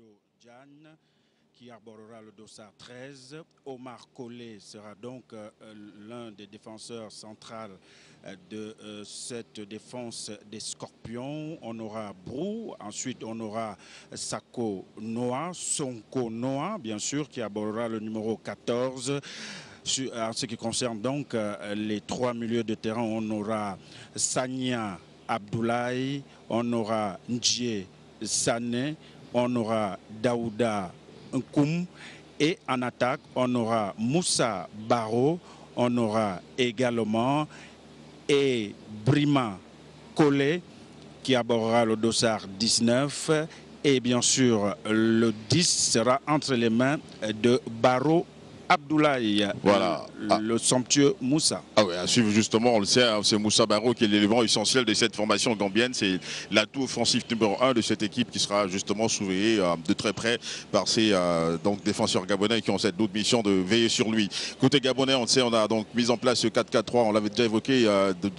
Modo Diane qui arborera le dossard 13. Omar Collé sera donc l'un des défenseurs centrales de cette défense des Scorpions. On aura Brou, ensuite on aura Sako Noah, Sonko Noah, bien sûr, qui arborera le numéro 14. En ce qui concerne donc les trois milieux de terrain, on aura Sania Abdoulaye, on aura Ndjie Sané, on aura Daouda Nkoum et en attaque, on aura Moussa Baro, on aura également Brima Collé qui abordera le dossard 19 et bien sûr le 10 sera entre les mains de Baro Abdoulaye, voilà. le somptueux Moussa. Ah oui, à suivre justement, on le sait, hein, c'est Moussa Baro qui est l'élément essentiel de cette formation gambienne. C'est l'atout offensif numéro 1 de cette équipe qui sera justement surveillée de très près par ces donc, défenseurs gabonais qui ont cette double mission de veiller sur lui. Côté gabonais, on le sait, on a donc mis en place ce 4-4-3, on l'avait déjà évoqué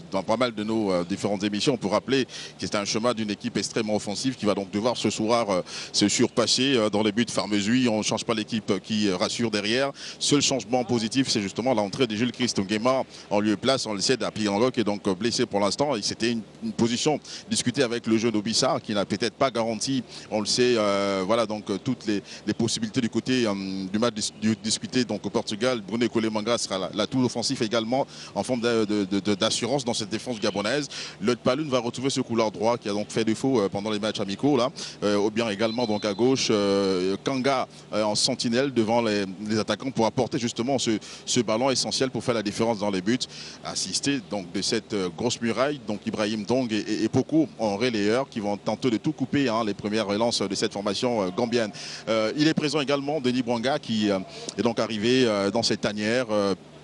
dans pas mal de nos différentes émissions pour rappeler que c'est un chemin d'une équipe extrêmement offensive qui va donc devoir ce soir se surpasser dans les buts Farmezui. On ne change pas l'équipe qui rassure derrière. Seul changement positif, c'est justement l'entrée de Jules Christ Nguema en lieu et place. On le sait, Dapiango qui est donc blessé pour l'instant. C'était une position discutée avec le jeune Obissa qui n'a peut-être pas garanti, on le sait, voilà donc toutes les possibilités du côté du match discuté donc au Portugal. Bruno Kolemanga sera l'atout offensif également en forme d'assurance dans cette défense gabonaise. Le Paloun va retrouver ce couloir droit qui a donc fait défaut pendant les matchs amicaux là, ou bien également donc à gauche Kanga en sentinelle devant les attaquants pour apporter justement ce ballon essentiel pour faire la différence dans les buts. Assisté donc de cette grosse muraille, donc Ibrahim Dong et Poko en relayeur qui vont tenter de tout couper les premières relances de cette formation gambienne. Il est présent également Denis Bwanga qui est donc arrivé dans cette tanière.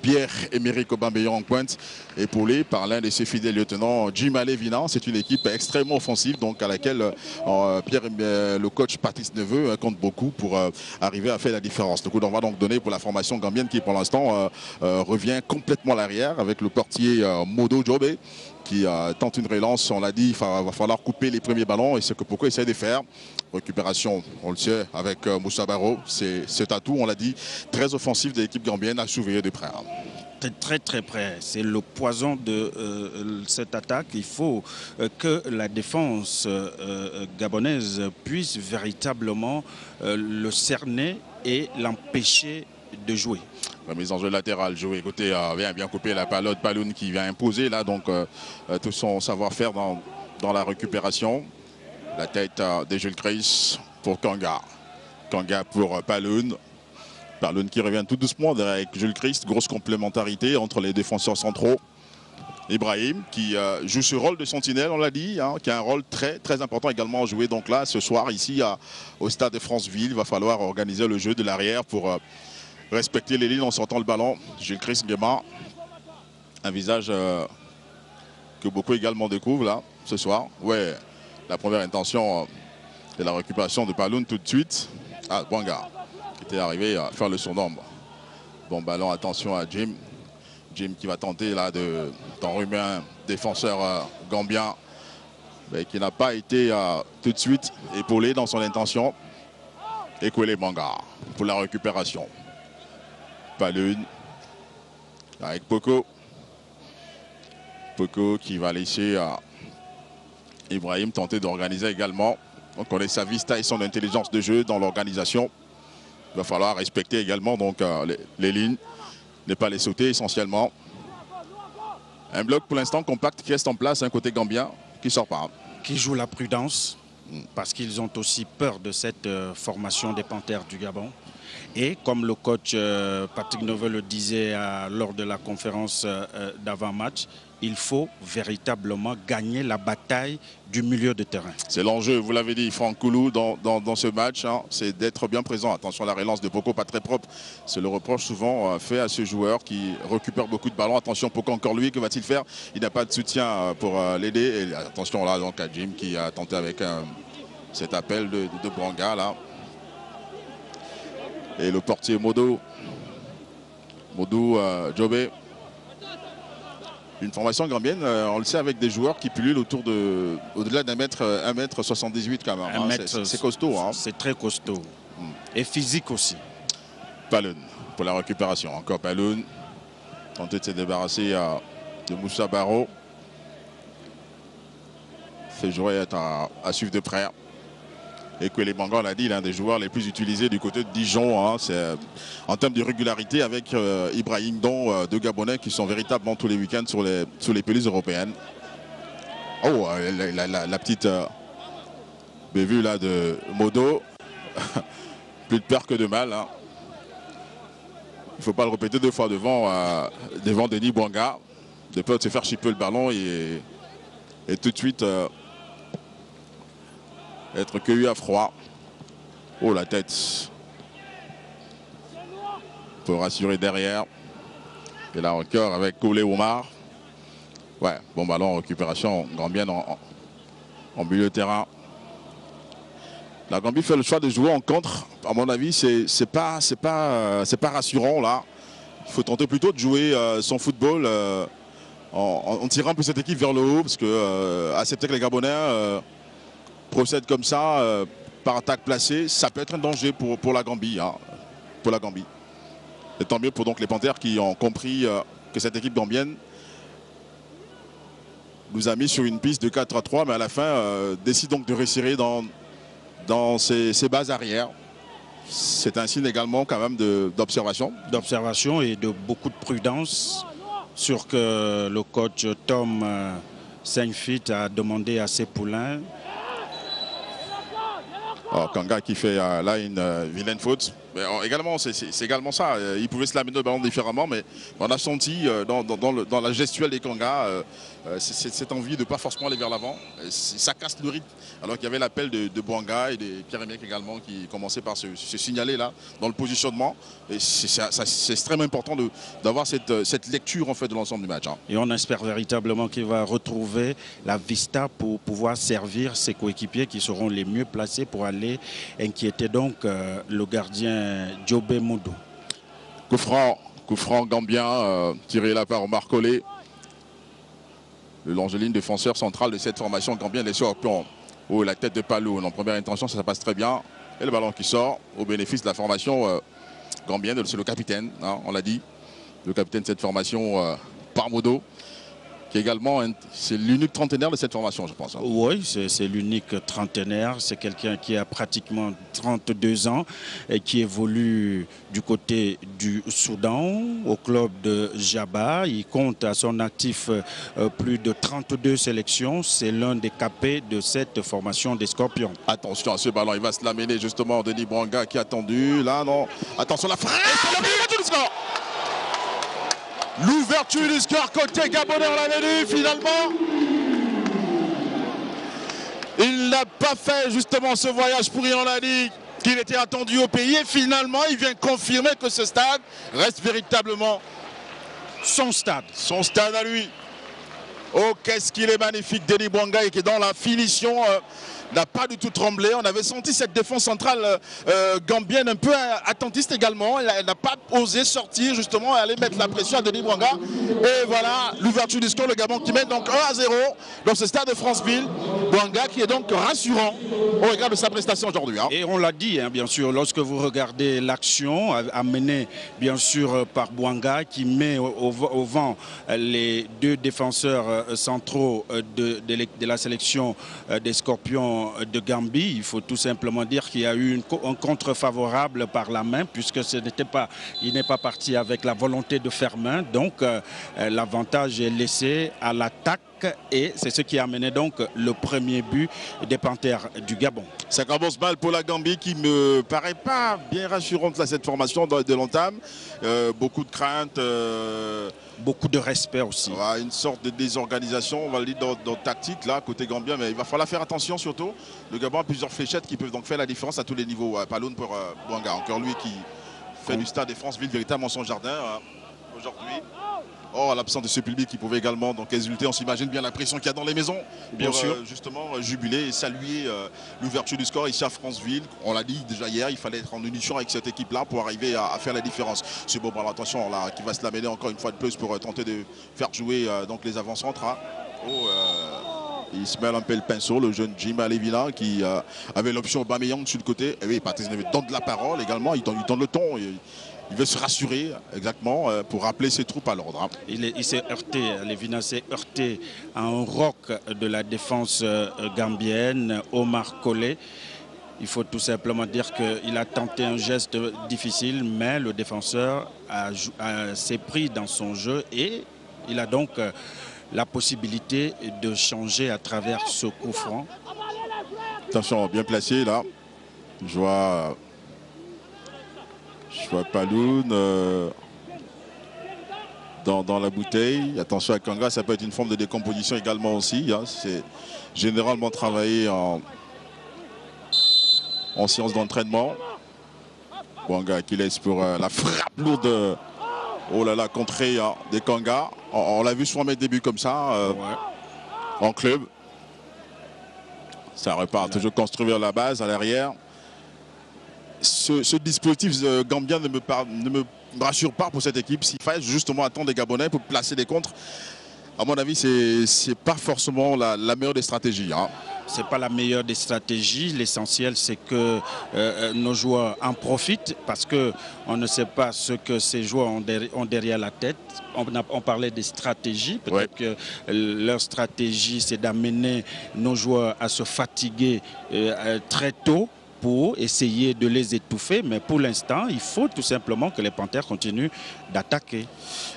Pierre-Emerick Aubameyang en pointe, épaulé par l'un de ses fidèles lieutenants, Jim Alevina. C'est une équipe extrêmement offensive, donc à laquelle le coach Patrice Neveu compte beaucoup pour arriver à faire la différence. Le coup d'envoi donc donné pour la formation gambienne qui pour l'instant revient complètement à l'arrière avec le portier Modo Djobé qui tente une relance. On l'a dit, il va falloir couper les premiers ballons et c'est ce que Poko essaie de faire. Récupération, on le sait, avec Moussa Baro. C'est cet atout, on l'a dit, très offensif de l'équipe gambienne à surveiller de près. Très près. C'est le poison de cette attaque. Il faut que la défense gabonaise puisse véritablement le cerner et l'empêcher de jouer. La mise en jeu latérale, joué côté bien coupé la palote Paloun qui vient imposer là donc tout son savoir-faire dans la récupération. La tête de Jules Christ pour Kanga. Kanga pour Paloun. Paloun qui revient tout doucement derrière avec Jules Christ. Grosse complémentarité entre les défenseurs centraux. Ibrahim qui joue ce rôle de sentinelle, on l'a dit, qui a un rôle très important également à jouer. Donc là, ce soir, ici au stade de Franceville, il va falloir organiser le jeu de l'arrière pour respecter les lignes en sortant le ballon. Jules Christ Nguema, un visage que beaucoup également découvrent là, ce soir. Ouais, la première intention de la récupération de Paloun tout de suite. Ah, Bwanga qui était arrivé à faire le surnombre. Bon ballon, attention à Jim. Jim qui va tenter là d'enrhumer un défenseur gambien, mais qui n'a pas été tout de suite épaulé dans son intention. Et Kwele Bwanga pour la récupération. Paloun avec Poko. Poko qui va laisser Ibrahim tenter d'organiser également. On connaît sa vista et son intelligence de jeu dans l'organisation. Il va falloir respecter également donc, les lignes, ne pas les sauter essentiellement. Un bloc pour l'instant compact qui reste en place, un côté gambien qui ne sort pas. Qui joue la prudence parce qu'ils ont aussi peur de cette formation des Panthères du Gabon. Et comme le coach Patrick Neveu le disait lors de la conférence d'avant-match, il faut véritablement gagner la bataille du milieu de terrain. C'est l'enjeu, vous l'avez dit, Franck Koulou, dans ce match, c'est d'être bien présent. Attention à la relance de Poko, pas très propre. C'est le reproche souvent fait à ce joueur qui récupère beaucoup de ballons. Attention, Poko, encore lui, que va-t-il faire? Il n'a pas de soutien pour l'aider. Attention là donc à Jim qui a tenté avec cet appel de Bwanga là. Et le portier Modo Djobé. Une formation gambienne, on le sait, avec des joueurs qui pullulent au-delà d'un mètre, 1m78 quand même. Hein. C'est costaud. Hein. C'est très costaud. Et physique aussi. Paloun pour la récupération. Encore Paloun. Tenter de se débarrasser de Moussa Barro. Fait jouer à suivre de près. Et que les Banga, on l'a dit, l'un des joueurs les plus utilisés du côté de Dijon. Hein, en termes de régularité avec Ibrahim Don, deux Gabonais qui sont véritablement tous les week-ends sur les pelouses européennes. Oh, la petite bévue là de Modo. Plus de peur que de mal. Hein. Il ne faut pas le répéter deux fois devant Denis Bouanga. De peur de se faire chipper le ballon et tout de suite être cueilli à froid. Oh, la tête. Pour rassurer derrière. Et là encore avec Koulé Oumar. Ouais, bon ballon, récupération gambienne en milieu de terrain. La Gambie fait le choix de jouer en contre. À mon avis, c'est pas rassurant là. Il faut tenter plutôt de jouer son football en tirant un peu cette équipe vers le haut, parce que accepter que les Gabonais procèdent comme ça par attaque placée, ça peut être un danger pour la Gambie. Hein, pour la Gambie. Et tant mieux pour donc les Panthères qui ont compris que cette équipe gambienne nous a mis sur une piste de 4-3, mais à la fin décide donc de resserrer dans ses bases arrière. C'est un signe également quand même d'observation. D'observation et de beaucoup de prudence. Sur que le coach Tom Saint-Fit a demandé à ses poulains. Oh, Kanga qui fait là une vilaine faute. Mais également, c'est également ça. Il pouvait se l'amener le ballon différemment, mais on a senti dans la gestuelle des Kanga cette envie de ne pas forcément aller vers l'avant. Ça casse le rythme. Alors qu'il y avait l'appel de Bouanga et de Pierre-Emerick également qui commençaient par se signaler là dans le positionnement. Et c'est extrêmement important d'avoir cette lecture en fait de l'ensemble du match. Hein. Et on espère véritablement qu'il va retrouver la vista pour pouvoir servir ses coéquipiers qui seront les mieux placés pour aller inquiéter donc le gardien Djobé Moudou. Coup franc gambien, tiré là par Omar Collé. Le Langevin, défenseur central de cette formation gambienne, les Scorpions. Oh, la tête de Paloun en première intention, ça passe très bien. Et le ballon qui sort au bénéfice de la formation gambienne, c'est le capitaine, hein, on l'a dit. Le capitaine de cette formation par Modo. Qui également, c'est l'unique trentenaire de cette formation, je pense. Hein. Oui, c'est l'unique trentenaire. C'est quelqu'un qui a pratiquement 32 ans et qui évolue du côté du Soudan, au club de Jaba. Il compte à son actif plus de 32 sélections. C'est l'un des capés de cette formation des Scorpions. Attention à ce ballon, il va se l'amener justement Denis Bouanga qui a attendu. Là, non. Attention, la frappe. L'ouverture du score côté Gabonais, on l'avait vu finalement. Il n'a pas fait justement ce voyage pour rien, on l'a dit, qu'il était attendu au pays. Et finalement, il vient confirmer que ce stade reste véritablement son stade. Son stade à lui. Oh, qu'est-ce qu'il est magnifique, Denis Bouanga, et qui est dans la finition. N'a pas du tout tremblé. On avait senti cette défense centrale gambienne un peu attentiste également. Elle n'a pas osé sortir justement et aller mettre la pression à Denis Bouanga. Et voilà l'ouverture du score, le Gabon qui mène donc 1-0 dans ce stade de Franceville. Bouanga qui est donc rassurant au regard de sa prestation aujourd'hui. Hein. Et on l'a dit, hein, bien sûr, lorsque vous regardez l'action amenée bien sûr par Bouanga qui met au vent les deux défenseurs centraux de la sélection des Scorpions de Gambie, il faut tout simplement dire qu'il y a eu un contre favorable par la main puisque il n'est pas parti avec la volonté de faire main, donc l'avantage est laissé à l'attaque et c'est ce qui a amené donc le premier but des Panthères du Gabon. Ça commence mal pour la Gambie qui me paraît pas bien rassurante là, cette formation de l'entame. Beaucoup de craintes. Beaucoup de respect aussi. Ouais, une sorte de désorganisation, on va le dire dans tactique là, côté gambien, mais il va falloir faire attention surtout. Le Gabon a plusieurs fléchettes qui peuvent donc faire la différence à tous les niveaux. Paloun pour Bouanga, encore lui qui fait du stade de Franceville véritablement son jardin. aujourd'hui. Oh, à l'absence de ce public qui pouvait également donc exulter, on s'imagine bien la pression qu'il y a dans les maisons. Bien sûr. Justement jubiler et saluer l'ouverture du score ici à Franceville. On l'a dit déjà hier, il fallait être en unition avec cette équipe-là pour arriver à faire la différence. C'est bon, attention là, qui va se la mêler encore une fois de plus pour tenter de faire jouer donc les avant-centres. Hein. Il se mêle un peu le pinceau, le jeune Jim Alevina qui avait l'option Aubameyang sur le côté. Et oui, Patrice Neveu donne de la parole également, il donne le ton. Il veut se rassurer exactement pour rappeler ses troupes à l'ordre. Hein. Il s'est heurté, Alevina s'est heurté à un roc de la défense gambienne, Omar Colley. Il faut tout simplement dire qu'il a tenté un geste difficile, mais le défenseur s'est pris dans son jeu et il a donc la possibilité de changer à travers ce coup franc. Attention, bien placé là. Je vois Paloun dans la bouteille. Attention à Kanga, ça peut être une forme de décomposition également aussi. Hein. C'est généralement travaillé en séance d'entraînement. Bouanga qui laisse pour la frappe lourde. Oh là là, contrée hein, des Kanga. On l'a vu souvent mettre des buts comme ça en club. Ça repart toujours construire la base à l'arrière. Ce dispositif gambien ne me rassure pas pour cette équipe. S'il fallait justement attendre les Gabonais pour placer des contres, à mon avis, c'est pas forcément la meilleure des stratégies. Hein. Ce n'est pas la meilleure des stratégies. L'essentiel, c'est que nos joueurs en profitent parce qu'on ne sait pas ce que ces joueurs ont derrière la tête. On parlait des stratégies. Peut-être que leur stratégie, c'est d'amener nos joueurs à se fatiguer très tôt pour essayer de les étouffer. Mais pour l'instant, il faut tout simplement que les Panthères continuent d'attaquer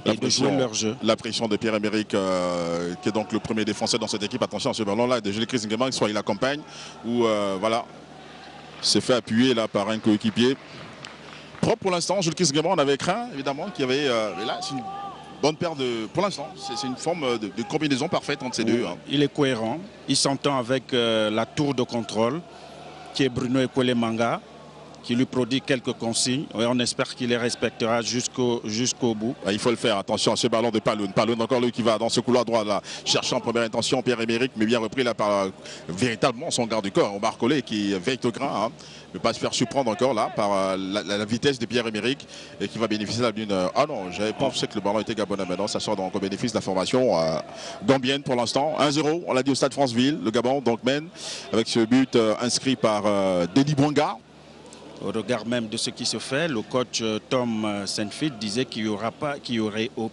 et de jouer leur jeu. La pression de Pierre-Emerick, qui est donc le premier défenseur dans cette équipe. Attention à ce ballon-là, de Jules Chris Nguema, soit il accompagne ou voilà, s'est fait appuyer là par un coéquipier. Propre pour l'instant, Jules Chris Nguema, on avait craint évidemment qu'il y avait... mais là, c'est une bonne paire de... Pour l'instant, c'est une forme de combinaison parfaite entre ces deux. Hein. Il est cohérent, il s'entend avec la tour de contrôle, qui est Bruno Ekwele Manga, qui lui produit quelques consignes. Et on espère qu'il les respectera jusqu'au bout. Il faut le faire. Attention à ce ballon de Paloun. Paloun encore lui qui va dans ce couloir droit là, cherchant en première intention Pierre-Emerick, mais bien repris là par véritablement son garde du corps, Omar Colley, qui veille au grain. Hein. Ne pas se faire surprendre encore là par la vitesse de Pierre-Emerick et qui va bénéficier d'une... Ah non, j'avais pensé que le ballon était gabonais. Maintenant, ça sort donc au bénéfice de la formation gambienne pour l'instant. 1-0, on l'a dit au stade Franceville. Le Gabon donc mène avec ce but inscrit par Denis Bouanga. Au regard même de ce qui se fait, le coach Tom Saintfield disait qu'il n'y aurait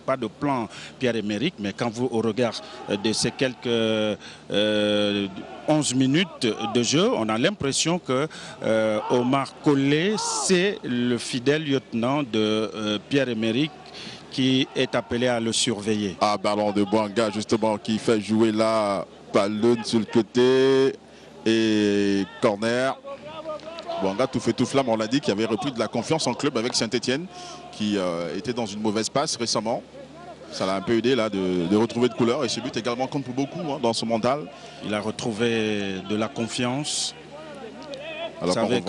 pas de plan Pierre-Emerick, mais quand vous, au regard de ces quelques 11 minutes de jeu, on a l'impression que Omar Colley, c'est le fidèle lieutenant de Pierre-Emerick qui est appelé à le surveiller. Ah, ballon de Bouanga justement qui fait jouer là, Paloun sur le côté et corner. Bouanga tout fait tout flamme, on l'a dit, qui avait repris de la confiance en club avec Saint-Etienne, qui était dans une mauvaise passe récemment. Ça l'a un peu aidé là de retrouver de couleur et ce but également compte pour beaucoup hein, dans son mental. Il a retrouvé de la confiance. Alors vous savez,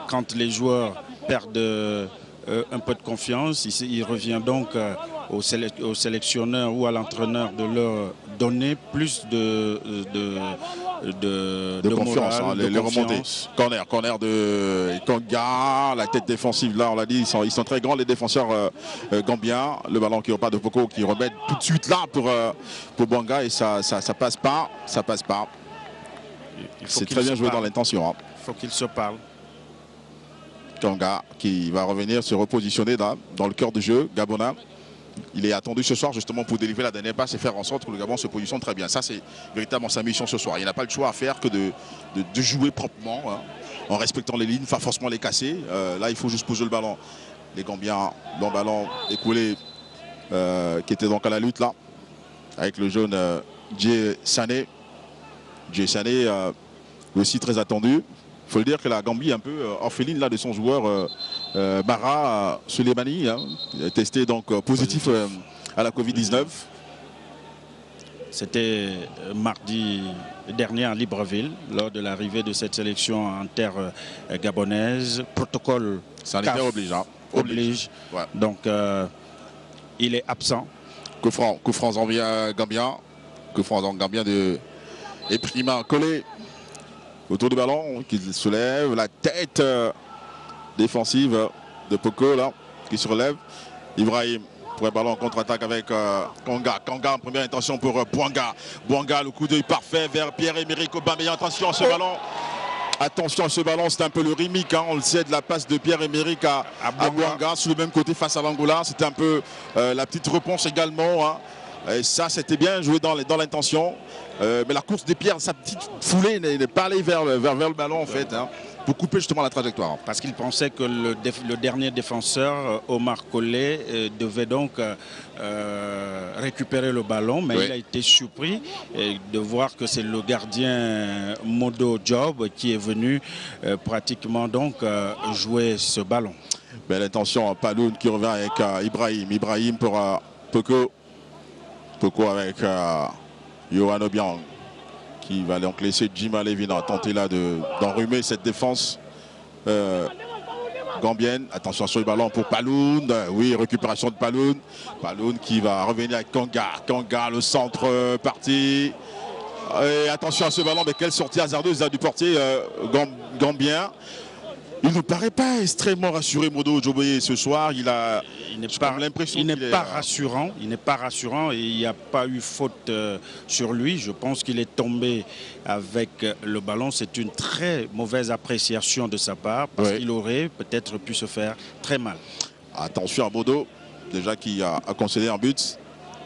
quand les joueurs perdent un peu de confiance, il revient donc au sélectionneur ou à l'entraîneur de leur donner plus de confiance, morale, les remontées. Corner de Kanga, la tête défensive là, on l'a dit, ils sont très grands les défenseurs gambiens. Le ballon qui repart de Boko qui remet tout de suite là pour Bouanga et ça passe pas, C'est très bien joué dans l'intention. Hein. Il faut qu'il se parle. Kanga qui va revenir se repositionner dans le cœur du jeu gabonais. Il est attendu ce soir justement pour délivrer la dernière passe et faire en sorte que le Gabon se positionne très bien. Ça c'est véritablement sa mission ce soir. Il n'a pas le choix à faire que de jouer proprement hein, en respectant les lignes, pas forcément les casser. Là il faut juste poser le ballon. Les Gambiens, bon ballon écoulé qui était donc à la lutte là avec le jeune Djé Sané. Djé Sané aussi très attendu. Il faut le dire que la Gambie est un peu orpheline là, de son joueur Bara Souleymani, hein, testé donc positif à la Covid-19. C'était mardi dernier à Libreville, lors de l'arrivée de cette sélection en terre gabonaise. Protocole sanitaire oblige. Ouais. Donc Il est absent. Coup franc Gambien. Coup franc Gambien de Eprima collé autour du ballon qui soulève la tête défensive de Poko là qui se relève. Ibrahim pour un ballon en contre-attaque avec Kanga. Kanga en première intention pour Bouanga. Bouanga, le coup d'œil parfait vers Pierre-Emerick Aubameyang. Attention à ce ballon. Attention à ce ballon, c'est un peu le remake, hein, on le sait, de la passe de Pierre-Emerick à Bouanga sur le même côté face à l'Angola. C'était un peu la petite réponse également. Hein. Et ça, c'était bien joué dans l'intention. Mais la course des Pierres, sa petite foulée n'est pas allée vers le ballon en fait. Hein, pour couper justement la trajectoire. Parce qu'il pensait que le dernier défenseur, Omar Colley, devait donc récupérer le ballon, mais il a été surpris de voir que c'est le gardien Modo Job qui est venu pratiquement donc jouer ce ballon. Belle intention à Paloun qui revient avec Ibrahim. Ibrahim pour Poko. Poko avec Yohan Obiang qui va donc laisser Jim Alevina tenter là d'enrhumer cette défense gambienne. Attention sur le ballon pour Paloun. Oui, récupération de Paloun. Paloun qui va revenir avec Kanga. Kanga, le centre parti. Et attention à ce ballon, mais quelle sortie hasardeuse a du portier gambien. Il ne paraît pas extrêmement rassuré, Modo Djoboye, ce soir. Il n'est pas rassurant. Il n'est pas rassurant et il n'y a pas eu faute sur lui. Je pense qu'il est tombé avec le ballon. C'est une très mauvaise appréciation de sa part parce qu'il aurait peut-être pu se faire très mal. Attention à Modo, déjà qui a concédé un but.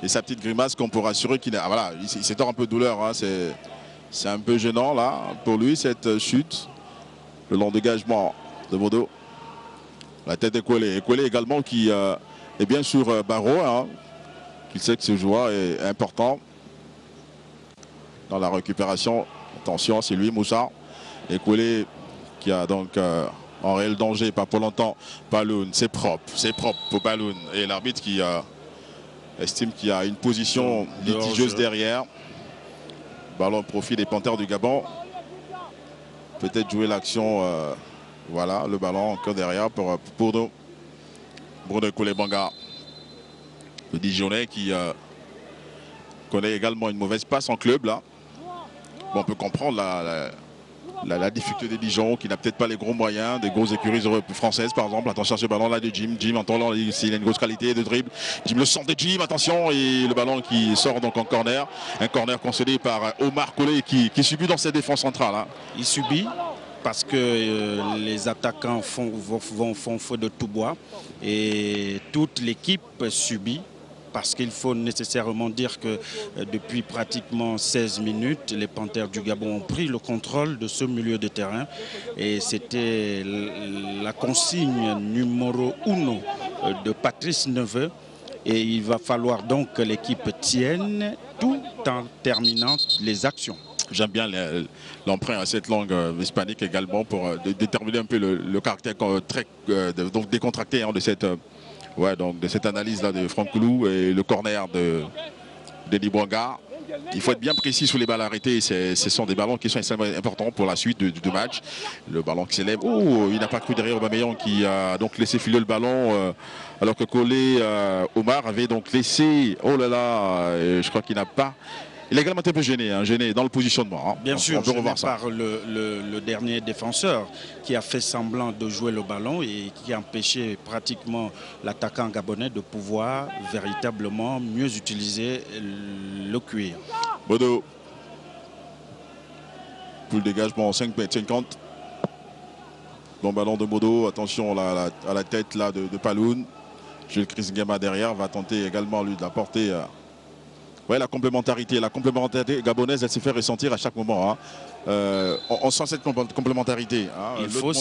Et sa petite grimace qu'on peut rassurer qu'il voilà, il s'étend un peu de douleur. Hein. C'est un peu gênant là pour lui cette chute. Le long dégagement de Modo. La tête d'Ekwele. Ekwele également qui est bien sûr Barreau. Hein, qui sait que ce joueur est important dans la récupération. Attention, c'est lui, Moussa. Ekwele qui a donc en réel danger, pas pour longtemps. Paloun, c'est propre pour Paloun. Et l'arbitre qui estime qu'il y a une position litigieuse derrière. Ballon au profit des Panthères du Gabon. Peut-être jouer l'action, voilà, le ballon encore derrière pour Bruno Koulebanga. Le Dijonais qui connaît également une mauvaise passe en club là. Bon, on peut comprendre la difficulté des Dijon qui n'a peut-être pas les gros moyens, des grosses écuries françaises par exemple. Attention à ce ballon là de Jim. Jim entendant s'il a une grosse qualité de dribble. Jim le sent de Jim, attention, et le ballon qui sort donc en corner. Un corner concédé par Omar Colley qui subit dans cette défense centrale. Hein. Il subit parce que les attaquants font feu de tout bois et toute l'équipe subit. Parce qu'il faut nécessairement dire que depuis pratiquement 16 minutes, les Panthères du Gabon ont pris le contrôle de ce milieu de terrain. Et c'était la consigne numéro 1 de Patrice Neveu. Et il va falloir donc que l'équipe tienne tout en terminant les actions. J'aime bien l'emprunt à cette langue hispanique également pour déterminer un peu le caractère très donc décontracté hein, de cette... donc de cette analyse là de Franck Koulou et le corner de Denis Bouanga. Il faut être bien précis sur les balles arrêtées. Ce sont des ballons qui sont extrêmement importants pour la suite du match. Le ballon qui s'élève. Oh, il n'a pas cru derrière Aubameyang qui a donc laissé filer le ballon alors que Colley Omar avait donc laissé. Oh là là, je crois qu'il n'a pas. Il a également été un peu gêné, hein, gêné dans le positionnement. Hein. Bien sûr, gêné par le dernier défenseur qui a fait semblant de jouer le ballon et qui a empêché pratiquement l'attaquant gabonais de pouvoir véritablement mieux utiliser le cuir. Modo. Pour le dégagement 5,50 m. Bon ballon de Modo, attention à la tête là de Paloun. Jules Chris Ngema derrière va tenter également lui d'apporter... Ouais, la complémentarité gabonaise, elle s'est fait ressentir à chaque moment. Hein. On sent cette complémentarité. Hein. Il faut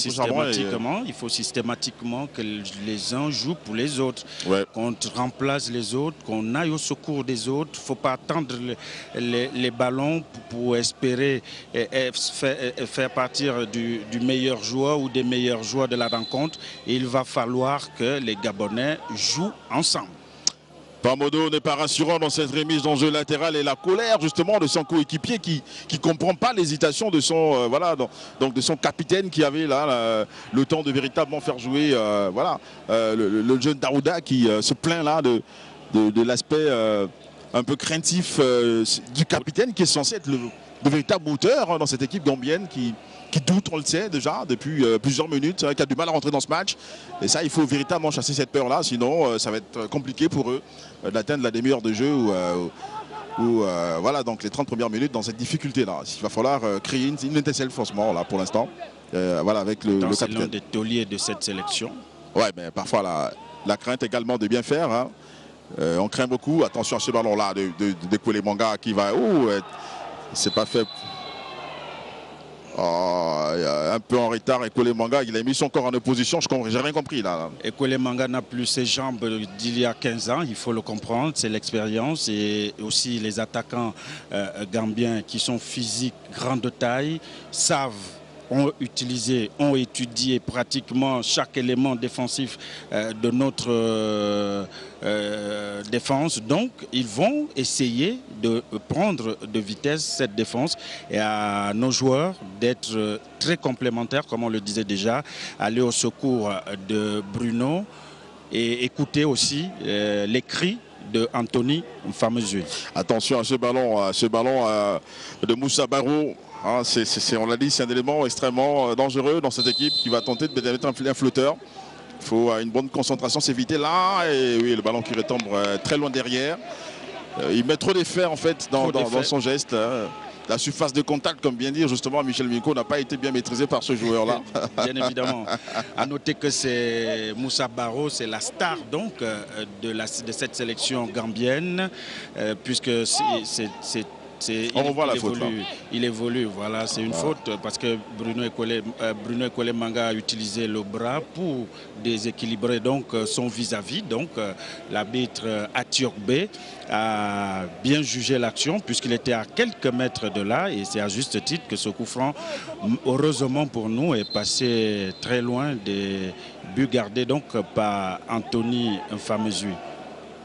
systématiquement que les uns jouent pour les autres, qu'on remplace les autres, qu'on aille au secours des autres. Il ne faut pas attendre les ballons pour espérer faire partir du meilleur joueur ou des meilleurs joueurs de la rencontre. Il va falloir que les Gabonais jouent ensemble. Modo n'est pas rassurant dans cette remise dans le jeu latéral et la colère justement de son coéquipier qui ne comprend pas l'hésitation de son donc de son capitaine qui avait là le temps de véritablement faire jouer le jeune Daouda qui se plaint là de l'aspect un peu craintif du capitaine qui est censé être le véritable moteur hein, dans cette équipe gambienne qui doute, on le sait déjà, depuis plusieurs minutes, qui a du mal à rentrer dans ce match. Et ça, il faut véritablement chasser cette peur-là, sinon ça va être compliqué pour eux d'atteindre la demi-heure de jeu ou voilà, donc les 30 premières minutes dans cette difficulté-là. Il va falloir créer une étincelle forcément là pour l'instant. Voilà, avec le capitaine. C'est l'un des tauliers de cette sélection. Ouais, mais parfois la crainte également de bien faire. Hein. On craint beaucoup. Attention à ce ballon-là de Koulémanga qui va. C'est pas fait. Un peu en retard et Koulémanga, il a mis son corps en opposition, j'ai rien compris là. Et Koulémanga n'a plus ses jambes d'il y a 15 ans, il faut le comprendre, c'est l'expérience et aussi les attaquants gambiens qui sont physiques, grande taille, ont étudié pratiquement chaque élément défensif de notre défense. Donc, ils vont essayer de prendre de vitesse cette défense et à nos joueurs d'être très complémentaires, comme on le disait déjà, aller au secours de Bruno et écouter aussi les cris de Anthony Mfamezui. Attention à ce ballon de Moussa Barrow. Hein, on l'a dit, c'est un élément extrêmement dangereux dans cette équipe qui va tenter de mettre un flotteur. Il faut une bonne concentration, s'éviter là. Et oui, le ballon qui retombe très loin derrière. Il met trop d'effets en fait dans son geste. La surface de contact, comme bien dire justement Michel Minko, n'a pas été bien maîtrisée par ce joueur-là. Bien évidemment. À noter que c'est Moussa Barrow, c'est la star donc de cette sélection gambienne, puisque on revoit la faute. Il évolue, voilà, c'est une faute parce que Bruno Koulémanga a utilisé le bras pour déséquilibrer donc son vis-à-vis. Donc l'arbitre Atiokbe a bien jugé l'action puisqu'il était à quelques mètres de là et c'est à juste titre que ce coup franc, heureusement pour nous, est passé très loin des buts gardés donc par Anthony Mfamezui.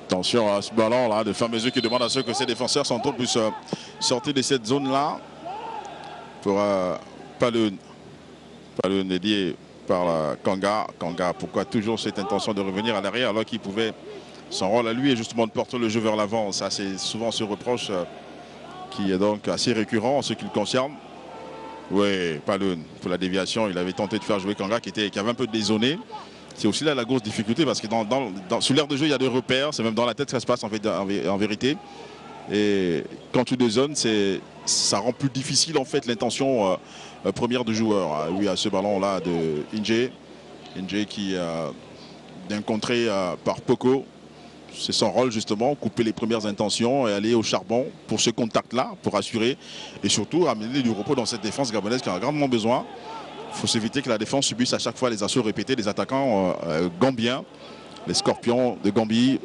Attention à ce ballon là de Mfamezui qui demande à ceux que ses défenseurs centraux puissent sortir de cette zone là pour Paloun dédié par Kanga. Pourquoi toujours cette intention de revenir à l'arrière alors qu'il pouvait, son rôle à lui est justement de porter le jeu vers l'avant. Ça c'est souvent ce reproche qui est donc assez récurrent en ce qui le concerne. Oui, Paloun pour la déviation, il avait tenté de faire jouer Kanga qui avait un peu dézonné. C'est aussi là la grosse difficulté parce que sur l'aire de jeu il y a des repères, c'est même dans la tête que ça se passe en vérité. Et quand tu dézones, ça rend plus difficile en fait l'intention première du joueur. Oui, à ce ballon là de Inje qui est contré par Poko. C'est son rôle justement, couper les premières intentions et aller au charbon pour ce contact là, pour assurer et surtout amener du repos dans cette défense gabonaise qui en a grandement besoin. Il faut s'éviter que la défense subisse à chaque fois les assauts répétés des attaquants gambiens, les Scorpions de Gambie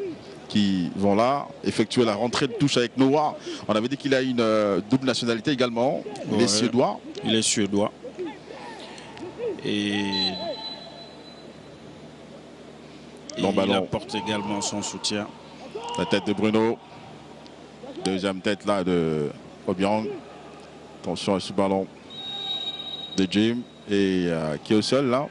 qui vont là effectuer la rentrée de touche avec Noah. On avait dit qu'il a une double nationalité également. Il est suédois. Il est suédois. Et il apporte également son soutien. La tête de Bruno. Deuxième tête là de Obiang. Attention à ce ballon de Jim. Et qui est au sol là.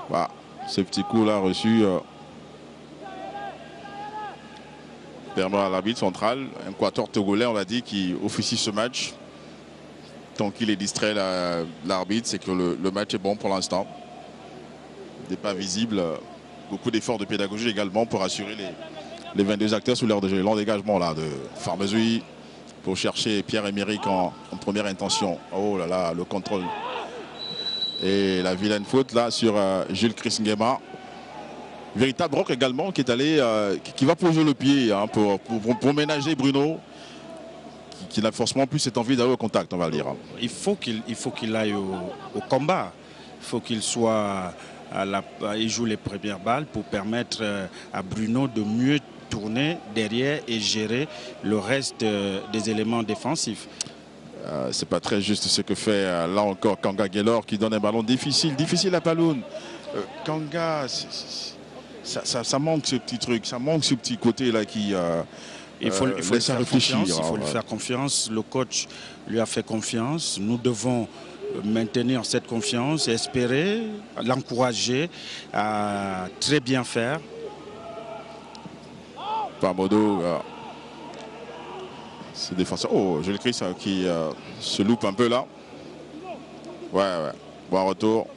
Voilà, ce petit coup là reçu permet à l'arbitre central, un quatuor togolais on l'a dit qui officie ce match. Tant qu'il est distrait l'arbitre, c'est que le match est bon pour l'instant. Il n'est pas visible. Beaucoup d'efforts de pédagogie également pour assurer les 22 acteurs sous l'aire de jeu. L'engagement là de Mfamezui pour chercher Pierre-Emerick en première intention. Oh là là, le contrôle. Et la vilaine faute là sur Jules Chris-Nguema. Véritable rock également qui est allé, qui va poser le pied hein, pour ménager Bruno, qui n'a forcément plus cette envie d'aller au contact, on va le dire. Il faut qu'il aille au combat. Il faut qu'il soit il joue les premières balles pour permettre à Bruno de mieux tourner derrière et gérer le reste des éléments défensifs. C'est pas très juste ce que fait là encore Kanga Gaylor qui donne un ballon difficile à Paloun. Kanga, ça manque ce petit truc, ça manque ce petit côté là qui il faut lui faire réfléchir. Confiance, il faut lui faire confiance. Le coach lui a fait confiance. Nous devons maintenir cette confiance, espérer, l'encourager à très bien faire. Pamodo, ce défenseur. Oh, Jules Christ qui se loupe un peu là. Ouais. Bon retour.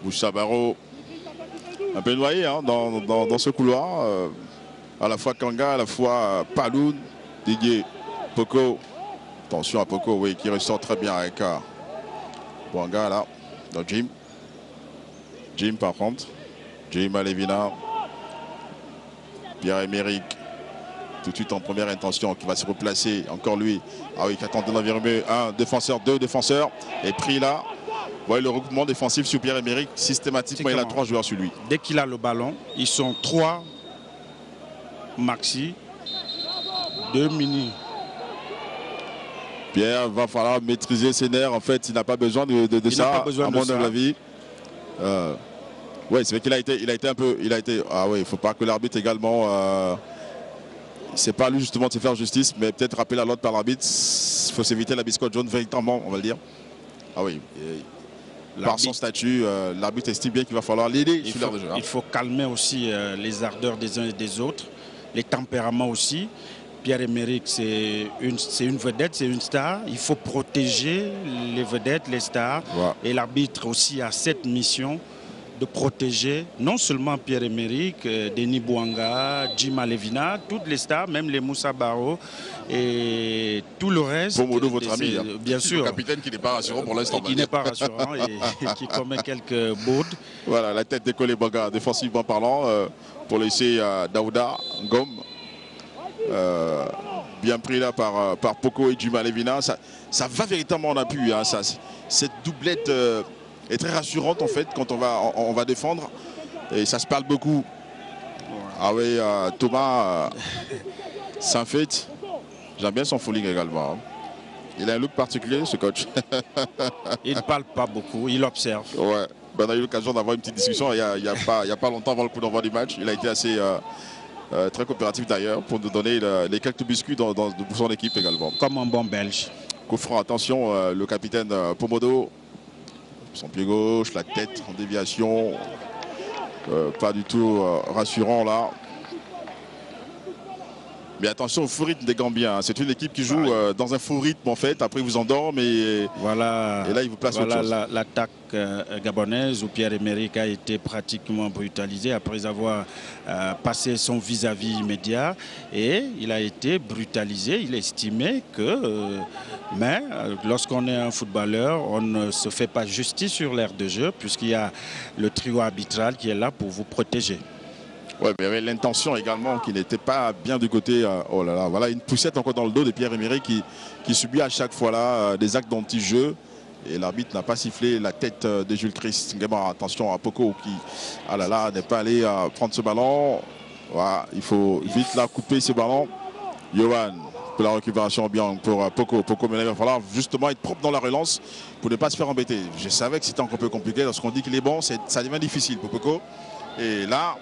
Moussa Barro, un peu noyé hein, dans ce couloir. À la fois Kanga, à la fois Paloun, Didier, Poko. Attention à Poko, oui, qui ressort très bien avec Bouanga là, dans Jim. Jim par contre. Jim Alevina. Pierre-Emerick. Tout de suite en première intention, qui va se replacer. Encore lui. Ah oui, qui attend de l'environnement. Un défenseur, deux défenseurs. Et pris là. Vous voyez le regroupement défensif sur Pierre-Emerick. Systématiquement, il a 3 joueurs sur lui. Dès qu'il a le ballon, ils sont 3 maxi, 2 mini. Pierre va falloir maîtriser ses nerfs. En fait, il n'a pas besoin de ça, à mon avis. Oui, c'est vrai qu'il a été un peu. Ah oui, il ne faut pas que l'arbitre également. C'est pas lui justement de se faire justice, mais peut-être rappeler à l'autre par l'arbitre. Il faut s'éviter la biscotte jaune véritablement, on va le dire. Ah oui. Par son statut, l'arbitre estime bien qu'il va falloir l'aider sur l'heure de jeu. Il faut calmer aussi les ardeurs des uns et des autres, les tempéraments aussi. Pierre-Emerick, c'est une vedette, c'est une star. Il faut protéger les vedettes, les stars. Ouais. Et l'arbitre aussi a cette mission de protéger non seulement Pierre-Emerick, Denis Bouanga, Jim Alevina, toutes les stars, même les Moussa Barro et tout le reste. Pomodo, votre ami, bien sûr. Le capitaine qui n'est pas rassurant pour l'instant. Qui n'est pas rassurant et qui commet quelques baudes. Voilà, la tête décollée Bouanga, défensivement parlant, pour laisser Daouda Ngom. Bien pris là par Poko et Jim Alevina. Ça va véritablement en appui. Hein, cette doublette est très rassurante en fait quand on va défendre. Et ça se parle beaucoup. Ah oui, Thomas Saint-Fait. J'aime bien son fooling également. Il a un look particulier, ce coach. Il ne parle pas beaucoup, il observe. Ouais. Ben, on a eu l'occasion d'avoir une petite discussion il n'y a pas longtemps avant le coup d'envoi du match. Il a été assez très coopératif d'ailleurs pour nous donner les quelques biscuits pour son équipe également. Comme un bon Belge. Coup franc, attention, le capitaine Pomodo. Son pied gauche, la tête en déviation. Pas du tout rassurant là. Mais attention au faux rythme des Gambiens. C'est une équipe qui joue dans un faux rythme en fait. Après, ils vous endorment et là, il vous place autre chose. L'attaque gabonaise où Pierre-Emerick a été pratiquement brutalisé après avoir passé son vis-à-vis immédiat. Et il a été brutalisé. Il estimait que... mais lorsqu'on est un footballeur, on ne se fait pas justice sur l'aire de jeu puisqu'il y a le trio arbitral qui est là pour vous protéger. Ouais, mais il y avait l'intention également qui n'était pas bien du côté. Oh là là, voilà une poussette encore dans le dos de Pierre-Emerick qui subit à chaque fois là des actes d'anti-jeu. Et l'arbitre n'a pas sifflé la tête de Jules Christ. Attention à Poko qui, ah là là, n'est pas allé prendre ce ballon. Voilà, il faut vite là couper ce ballon. Johan, pour la récupération bien pour Poko. Poko, mais là, il va falloir justement être propre dans la relance pour ne pas se faire embêter. Je savais que c'était encore un peu compliqué. Lorsqu'on dit qu'il est bon, ça devient difficile pour Poko. Et là...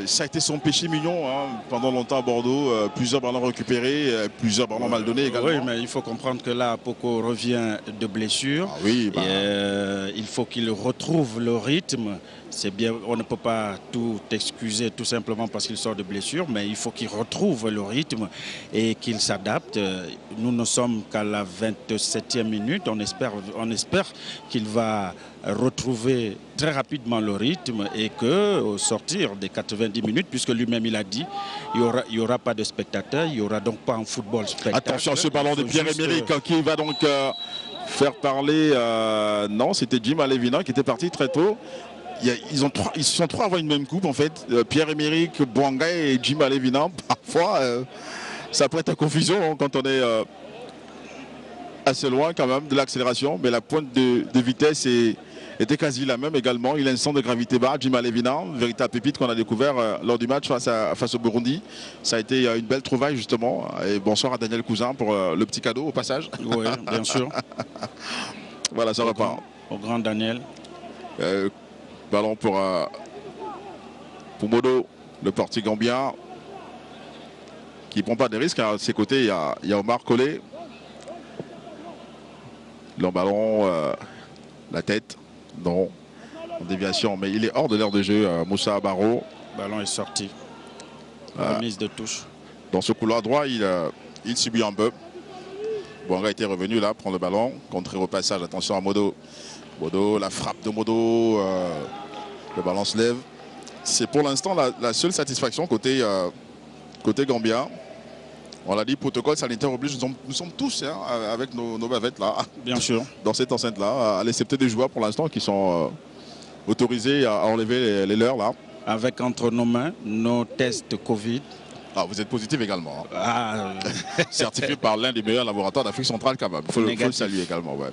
ça a été son péché mignon hein, pendant longtemps à Bordeaux. Plusieurs ballons récupérés, plusieurs ballons mal donnés également. Oui, mais il faut comprendre que là, Poko revient de blessure. Ah oui, bah... il faut qu'il retrouve le rythme. C'est bien, on ne peut pas tout excuser tout simplement parce qu'il sort de blessure, mais il faut qu'il retrouve le rythme et qu'il s'adapte. Nous ne sommes qu'à la 27e minute. On espère qu'il va retrouver très rapidement le rythme et qu'au sortir des 90 minutes, puisque lui-même il a dit, il n'y aura pas de spectateurs, il n'y aura donc pas un football spectacle. Attention à ce ballon de Pierre-Emerick qui va donc faire parler, non c'était Jim Alevina qui était parti très tôt. Ils sont trois à avoir une même coupe en fait. Pierre-Emerick, Bouanga et Jim Alevina. Parfois, ça peut être à confusion hein, quand on est assez loin quand même de l'accélération. Mais la pointe de vitesse était quasi la même également. Il a un centre de gravité bas. Jim Alevina, véritable pépite qu'on a découvert lors du match face au Burundi. Ça a été une belle trouvaille justement. Et bonsoir à Daniel Cousin pour le petit cadeau au passage. Oui, bien sûr. Voilà, ça repart. Au grand Daniel. Ballon pour Modo, le portier gambien qui ne prend pas de risques. À ses côtés, il y a Omar Collé. Le ballon, la tête, non, en déviation, mais il est hors de l'aire de jeu, Moussa Barrow. Le ballon est sorti. Remise de touche. Dans ce couloir droit, il subit un peu. Bouanga était revenu là, prendre le ballon, contrer au passage, attention à Modo. Modo, la frappe de Modo, le ballon se lève. C'est pour l'instant la seule satisfaction côté Gambien. On l'a dit, protocole sanitaire oblige, nous sommes tous hein, avec nos bavettes là. Bien sûr. Dans cette enceinte là, à l'excepter des joueurs pour l'instant qui sont autorisés à enlever les leurs là. Avec entre nos mains nos tests Covid. Ah, vous êtes positif également. Hein. Ah. Certifié par l'un des meilleurs laboratoires d'Afrique centrale quand même. Il faut le saluer également. Ouais.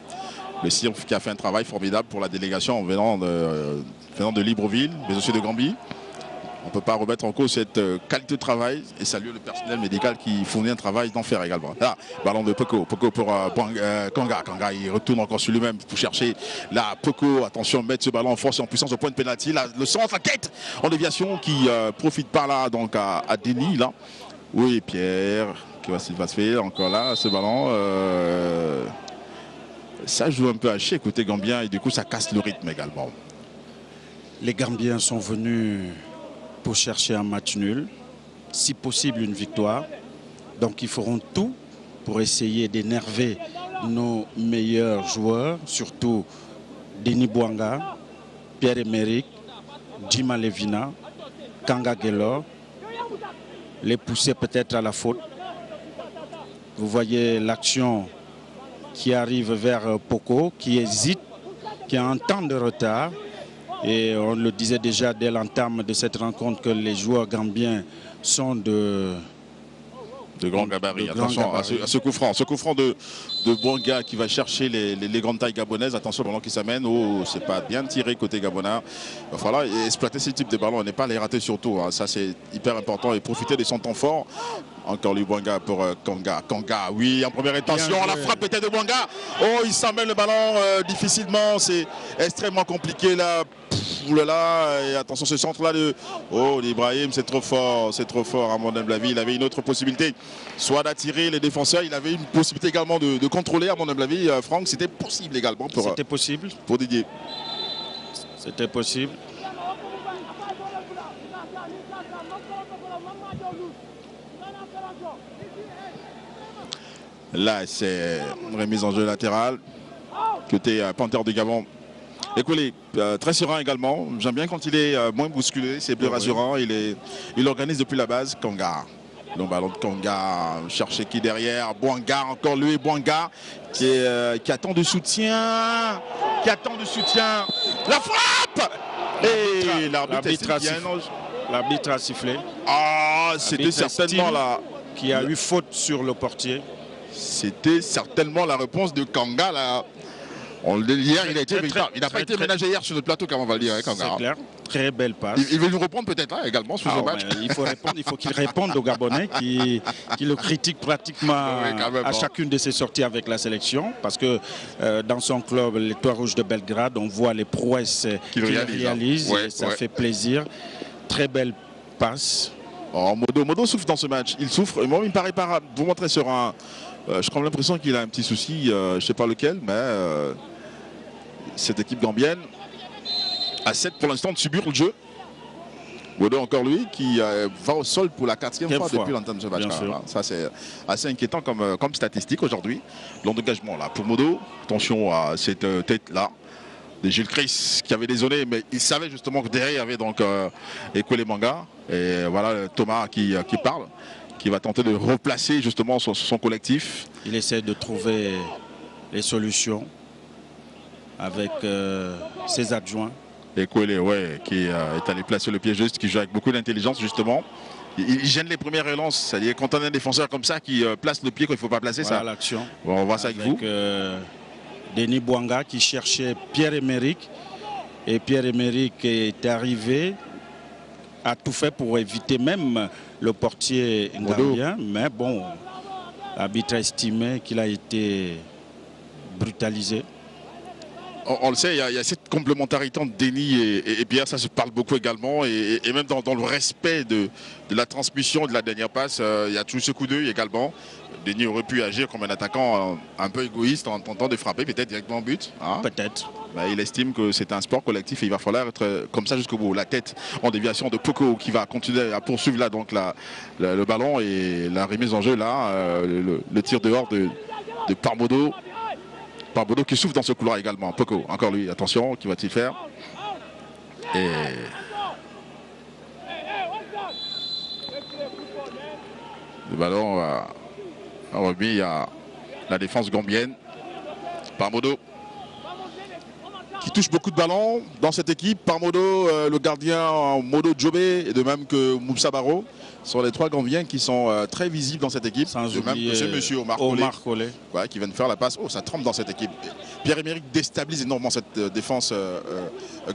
Le CIRF qui a fait un travail formidable pour la délégation venant de Libreville, mais aussi de Gambie. On ne peut pas remettre en cause cette qualité de travail et saluer le personnel médical qui fournit un travail d'enfer également. Là, ballon de Poko. Poko pour Kanga. Kanga, il retourne encore sur lui-même pour chercher. Là, Poko, attention, mettre ce ballon en force et en puissance au point de pénalty. Là, le centre, la tête en déviation qui profite par là donc à Denis. Là. Oui, Pierre, qui va se faire encore là, ce ballon. Ça joue un peu haché côté gambien et du coup, ça casse le rythme également. Les Gambiens sont venus pour chercher un match nul, si possible une victoire. Donc ils feront tout pour essayer d'énerver nos meilleurs joueurs, surtout Denis Bouanga, Pierre-Emerick, Djima Levina, Kanga Gelor, les pousser peut-être à la faute. Vous voyez l'action qui arrive vers Poko, qui hésite, qui a un temps de retard. Et on le disait déjà dès l'entame de cette rencontre que les joueurs gambiens sont de grands gabarits. Attention à ce coup franc. Ce coup franc de Bouanga qui va chercher les grandes tailles gabonaises. Attention au ballon qui s'amène. Oh, c'est pas bien tiré côté gabonais. Il va falloir exploiter ce type de ballon et ne pas les rater surtout. Hein. Ça, c'est hyper important. Et profiter de son temps fort. Encore lui Bouanga pour Kanga. Kanga, oui, en première intention. La frappe était de Bouanga. Oh, il s'amène le ballon difficilement. C'est extrêmement compliqué là. Oulala, et attention ce centre là de l'Ibrahim, c'est trop fort à mon humble avis. Il avait une autre possibilité, soit d'attirer les défenseurs, il avait une possibilité également de contrôler à mon humble avis. Franck, c'était possible également pour Didier. C'était possible. Là c'est une remise en jeu latérale côté Panthère du Gabon. Écoutez, très serein également. J'aime bien quand il est moins bousculé, c'est plus rassurant. Il organise depuis la base. Kanga. Le ballon de Kanga. Chercher qui derrière. Bouanga, encore lui. Bouanga qui attend du soutien. La frappe. Et l'arbitre a sifflé. Ah, c'était certainement là. Qui a eu faute sur le portier. C'était certainement la réponse de Kanga là. Hier, il n'a pas été ménagé hier sur notre plateau, comme on va le dire. Hein, c'est clair, très belle passe. Il veut nous répondre peut-être là également sur ce match. Il faut qu'il réponde aux Gabonais qui le critiquent pratiquement à chacune de ses sorties avec la sélection. Parce que dans son club, l'Étoile Rouge de Belgrade, on voit les prouesses qu'il réalise. Ouais, ça fait plaisir. Très belle passe. Oh, Modo souffre dans ce match. Il souffre. Moi, il me paraît pas vraiment très serein. Je crois l'impression qu'il a un petit souci, je ne sais pas lequel, mais cette équipe gambienne a 7 pour l'instant de subir le jeu. Modo encore lui qui va au sol pour la 4e fois depuis l'entame de ce match. Ça c'est assez inquiétant comme statistique aujourd'hui. L'engagement là pour Modo. Attention à cette tête là de Gilles Chris qui avait désolé, mais il savait justement que derrière il y avait donc Ekwele Manga. Et voilà Thomas qui parle. Qui va tenter de replacer justement son collectif. Il essaie de trouver les solutions avec ses adjoints. Et Kouélé, ouais, qui est allé placer le pied juste, qui joue avec beaucoup d'intelligence justement. Il gêne les premières relances, c'est-à-dire quand on a un défenseur comme ça qui place le pied qu'il ne faut pas placer, voilà ça. L'action. Bon, on voit ça avec vous. Denis Bouanga qui cherchait Pierre-Emerick. Et Pierre-Emerick est arrivé, a tout fait pour éviter même le portier gambien, mais bon, l'arbitre a estimé qu'il a été brutalisé. On le sait, il y a cette complémentarité entre Denis et Pierre, ça se parle beaucoup également, et même dans le respect de la transmission de la dernière passe, il y a toujours ce coup d'œil également. Denis aurait pu agir comme un attaquant un peu égoïste en tentant de frapper peut-être directement en but. Hein. Peut-être. Il estime que c'est un sport collectif et il va falloir être comme ça jusqu'au bout. La tête en déviation de Poco qui va continuer à poursuivre là donc le ballon et la remise en jeu là, le tir dehors de Parmodo. Parmodo qui souffle dans ce couloir également. Poco, encore lui, attention, qui va-t-il faire? Et le ballon a remis à la défense gambienne. Parmodo qui touche beaucoup de ballons dans cette équipe. Parmodo, le gardien Modo Djobé et de même que Moussa Baro sont les trois Gambiens qui sont très visibles dans cette équipe. Sans de oublier même que monsieur Omar Collé, ouais, qui vient de faire la passe. Oh, ça trempe dans cette équipe. Pierre-Emerick déstabilise énormément cette défense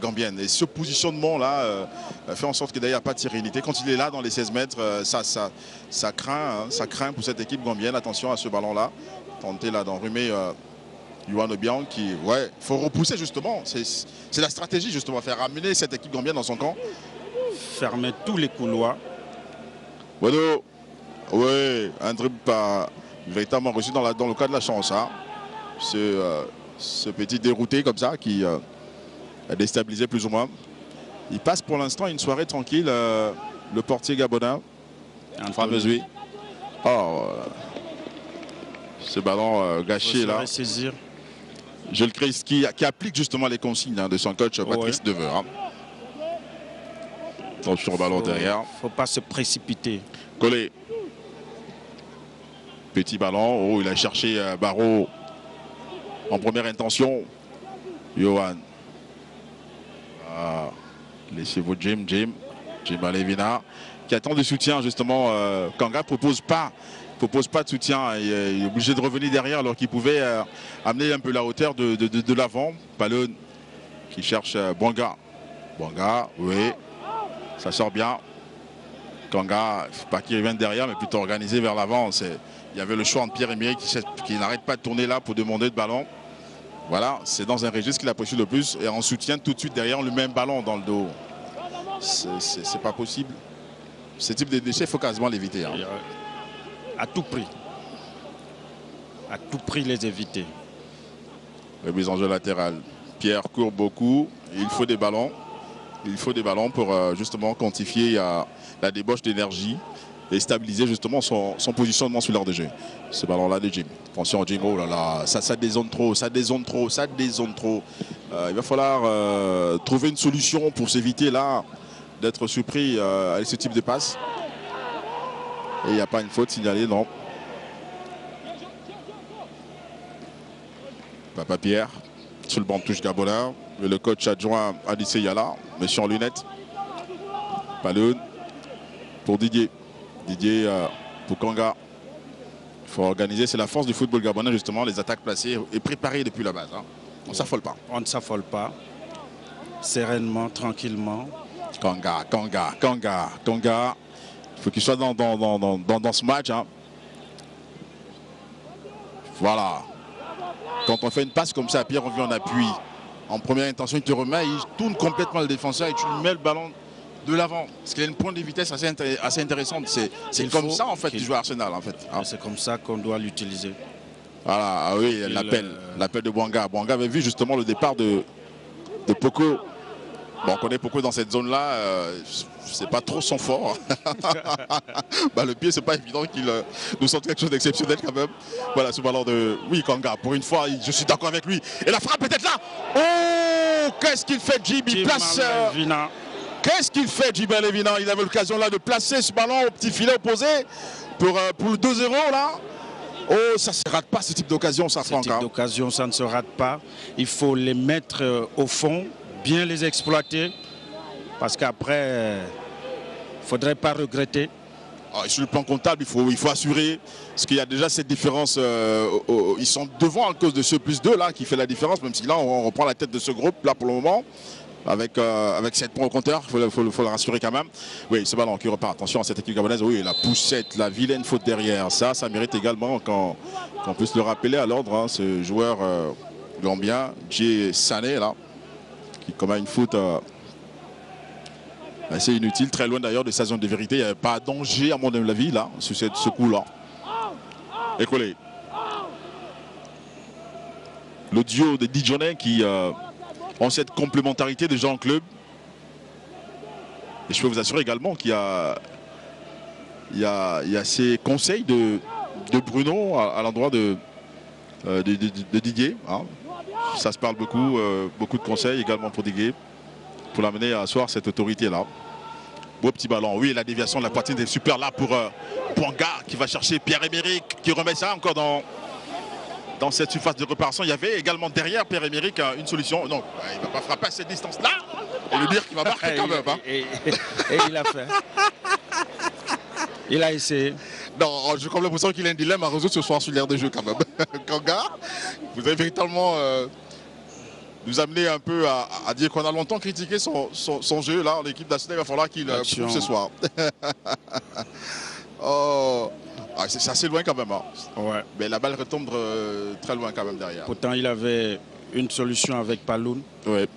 gambienne. Et ce positionnement-là fait en sorte qu'il n'y a pas de sérénité. Quand il est là dans les 16 mètres, ça craint, hein, ça craint pour cette équipe gambienne. Attention à ce ballon-là. Tenter là d'enrhumer Yohan Obiang qui, ouais, il faut repousser justement. C'est la stratégie justement, faire ramener cette équipe gambienne dans son camp. Fermer tous les couloirs. Bueno, oui, un dribble pas véritablement reçu dans le cas de la chance. Hein. Ce petit dérouté comme ça qui a déstabilisé plus ou moins. Il passe pour l'instant une soirée tranquille, le portier gabonais. Fameuse. Oh, ce ballon gâché là. Saisir. Jules Chris qui applique justement les consignes de son coach Patrice Deveux. Hein. Attention au ballon derrière. Il ne faut pas se précipiter. Collé. Petit ballon. Oh, il a cherché Barreau en première intention. Yohan. Ah, laissez-vous Jim Alevina qui attend du soutien justement. Kanga propose pas de soutien. Il est obligé de revenir derrière alors qu'il pouvait amener un peu la hauteur de l'avant. Palon qui cherche Bwanga. Bwanga, oui. Ça sort bien. Kanga, il ne faut pas qu'il revienne derrière, mais plutôt organisé vers l'avant. Il y avait le choix entre Pierre-Emerick qui n'arrête pas de tourner là pour demander de ballon. Voilà, c'est dans un registre qu'il a possible le plus. Et en soutien tout de suite derrière le même ballon dans le dos. C'est pas possible. Ce type de déchets, il faut quasiment l'éviter. Hein. À tout prix. À tout prix les éviter. Remise en jeu latérale. Pierre court beaucoup. Il faut des ballons. Il faut des ballons pour justement quantifier la débauche d'énergie et stabiliser justement son positionnement sur l'heure de jeu. Ce ballon-là de Jim. Attention Jim, oh là là, ça dézone trop, ça dézone trop. Il va falloir trouver une solution pour s'éviter là d'être surpris avec ce type de passe. Et il n'y a pas une faute signalée, non. Papa Pierre, sur le banc de touche gabonais. Le coach adjoint Adissé Yala, monsieur en lunettes. Palon pour Didier. Didier pour Kanga. Il faut organiser, c'est la force du football gabonais justement, les attaques placées et préparées depuis la base. Hein. On ne s'affole pas. On ne s'affole pas. Sereinement, tranquillement. Kanga. Il faut qu'il soit dans ce match. Hein. Voilà. Quand on fait une passe comme ça, Pierre revient en appui. En première intention, il te remet, il tourne complètement le défenseur et tu lui mets le ballon de l'avant. Parce qu'il a une pointe de vitesse assez intéressante. C'est comme ça en fait qu'il joue à Arsenal en fait. Hein. C'est comme ça qu'on doit l'utiliser. Voilà, ah oui, l'appel de Bwanga. Bwanga avait vu justement le départ de Poco. Bon, on connaît Poco dans cette zone-là, c'est pas trop son fort. Le pied, c'est pas évident qu'il nous sorte quelque chose d'exceptionnel quand même. Voilà, ce ballon de... Oui, Kanga, pour une fois, je suis d'accord avec lui. Et la frappe peut-être là. Oh, qu'est-ce qu'il fait, Jim? Il place... Qu'est-ce qu'il fait, Jim Alevina? Il avait l'occasion là de placer ce ballon au petit filet opposé pour le 2-0 là. Oh, ça ne se rate pas ce type d'occasion, ça, Franck. Ce type d'occasion, ça ne se rate pas. Il faut les mettre au fond, bien les exploiter, parce qu'après, il ne faudrait pas regretter. Ah, sur le plan comptable, il faut assurer, parce qu'il y a déjà cette différence. Ils sont devant à cause de ce +2 là qui fait la différence, même si là, on reprend la tête de ce groupe là pour le moment. Avec 7 points au compteur, il faut le rassurer quand même. Oui, ce ballon qui repart. Attention à cette équipe gabonaise. Oui, la poussette, la vilaine faute derrière. Ça mérite également qu'on puisse le rappeler à l'ordre. Hein, ce joueur gambien, Jay Sané, là, qui commet une faute assez inutile, très loin d'ailleurs de sa zone de vérité. Il n'y avait pas de danger, à mon avis, là, sur ce coup-là. Écoulé. Le duo de Dijonais qui ont cette complémentarité déjà en club. Et je peux vous assurer également qu'il y a ces conseils de Bruno à l'endroit de Didier. Hein. Ça se parle beaucoup, beaucoup de conseils également pour Didier, pour l'amener à asseoir cette autorité-là. Beau petit ballon, oui, la déviation de la poitrine est super là pour Bouanga qui va chercher Pierre-Emerick, qui remet ça encore dans cette surface de réparation. Il y avait également derrière Pierre-Emerick une solution. Non, il ne va pas frapper à cette distance-là et lui dire qu'il va marquer quand même. Hein. Et il a fait. Il a essayé. Non, j'ai comme l'impression qu'il a un dilemme à résoudre ce soir sur l'aire de jeu quand même. Kanga, vous avez véritablement nous amener un peu à dire qu'on a longtemps critiqué son jeu là, l'équipe nationale. Il va falloir qu'il prouve ce soir. Oh, ah, c'est assez loin quand même. Hein. Ouais. Mais la balle retombe très loin quand même derrière. Pourtant, il avait une solution avec Paloun. Ouais.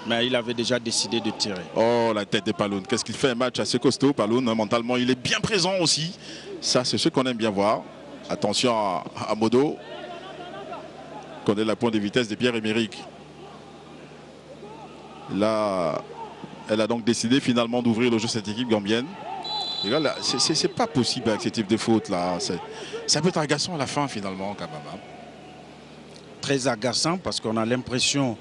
Mais il avait déjà décidé de tirer. Oh, la tête de Paloun. Qu'est-ce qu'il fait un match assez costaud, Paloun. Hein, mentalement, il est bien présent aussi. Ça, c'est ce qu'on aime bien voir. Attention à Modo. Connaît la pointe de vitesse de Pierre-Emerick. Là, elle a donc décidé finalement d'ouvrir le jeu cette équipe gambienne. Et là, c'est pas possible avec ce type de faute là. Ça peut être agaçant à la fin finalement quand même. Hein. Très agaçant parce qu'on a l'impression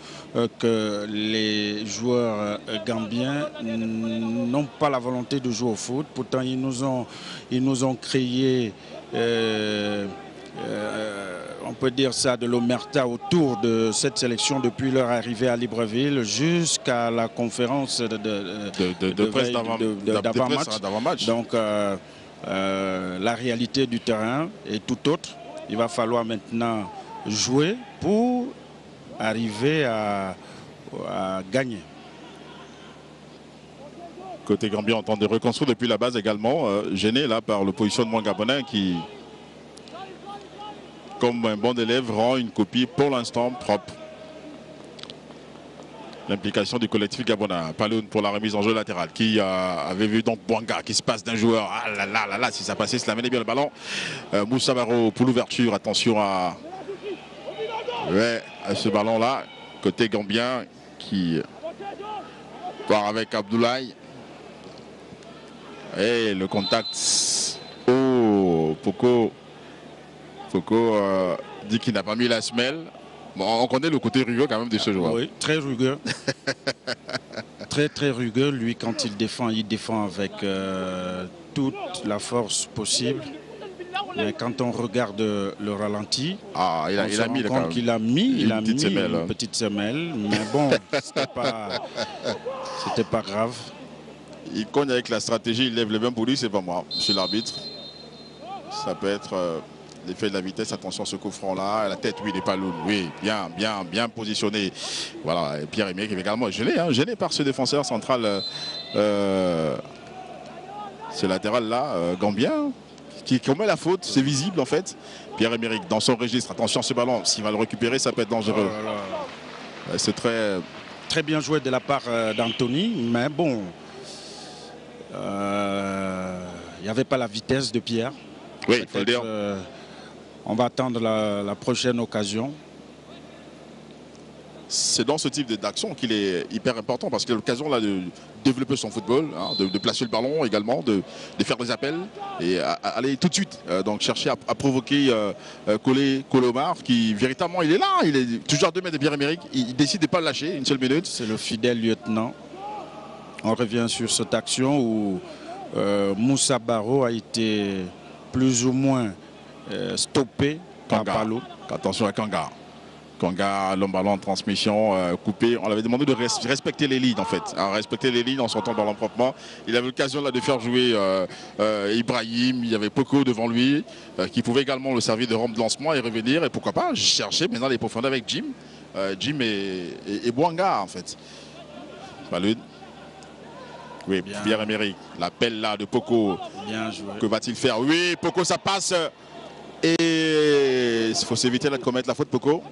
que les joueurs gambiens n'ont pas la volonté de jouer au foot. Pourtant, ils nous ont créé, on peut dire ça, de l'omerta autour de cette sélection depuis leur arrivée à Libreville jusqu'à la conférence de presse d'avant-match. Donc, la réalité du terrain est tout autre. Il va falloir maintenant jouer pour arriver à gagner. Côté Gambien, on tente de reconstruire depuis la base également, gêné là par le positionnement gabonais qui, comme un bon élève, rend une copie pour l'instant propre. L'implication du collectif gabonais. Paloun pour la remise en jeu latérale qui avait vu donc Bouanga qui se passe d'un joueur. Ah là là là là, si ça passait, cela menait bien le ballon. Moussa Baro pour l'ouverture. Attention à ce ballon-là. Côté gambien qui part avec Abdoulaye. Et le contact. Oh, Poko dit qu'il n'a pas mis la semelle. Bon, on connaît le côté rugueux quand même de ce joueur. Oui, très rugueux. Très rugueux. Lui, quand il défend avec toute la force possible. Mais quand on regarde le ralenti, il a mis une petite semelle. Mais bon, c'était pas grave. Il cogne avec la stratégie, il lève les mains pour lui, c'est pas moi, monsieur l'arbitre. Ça peut être l'effet de la vitesse. Attention à ce coup franc là, la tête, oui, il n'est pas lourd, oui, bien positionné. Voilà, Pierre-Emerick est également gêné par ce défenseur central, ce latéral là, gambien, qui commet la faute, c'est visible en fait. Pierre-Emerick dans son registre, attention à ce ballon, s'il va le récupérer, ça peut être dangereux. C'est très bien joué de la part d'Anthony, mais bon, il n'y avait pas la vitesse de Pierre. Oui, il faut le dire. On va attendre la prochaine occasion. C'est dans ce type d'action qu'il est hyper important parce qu'il a l'occasion là de développer son football, hein, de placer le ballon également, de faire des appels et aller tout de suite donc chercher à provoquer Colomar qui véritablement il est là, il est toujours à 2 mètres de Pierre-Emerick, il décide de ne pas le lâcher une seule minute. C'est le fidèle lieutenant. On revient sur cette action où Moussa Baro a été plus ou moins stoppé par Palo. Attention à Kanga. Kanga, l'homme ballon en transmission coupé. On avait demandé de respecter les lignes en fait. Respecter les lignes en sortant ballon proprement. Il avait l'occasion là de faire jouer Ibrahim. Il y avait Poko devant lui qui pouvait également le servir de rampe de lancement et revenir. Et pourquoi pas chercher maintenant les profondeurs avec Jim. Jim et Bouanga en fait. Paloun. Oui, Pierre-Emerick. L'appel là de Poko. Bien joué. Que va-t-il faire? Oui, Poko ça passe. Et il faut s'éviter de commettre la faute, Poko.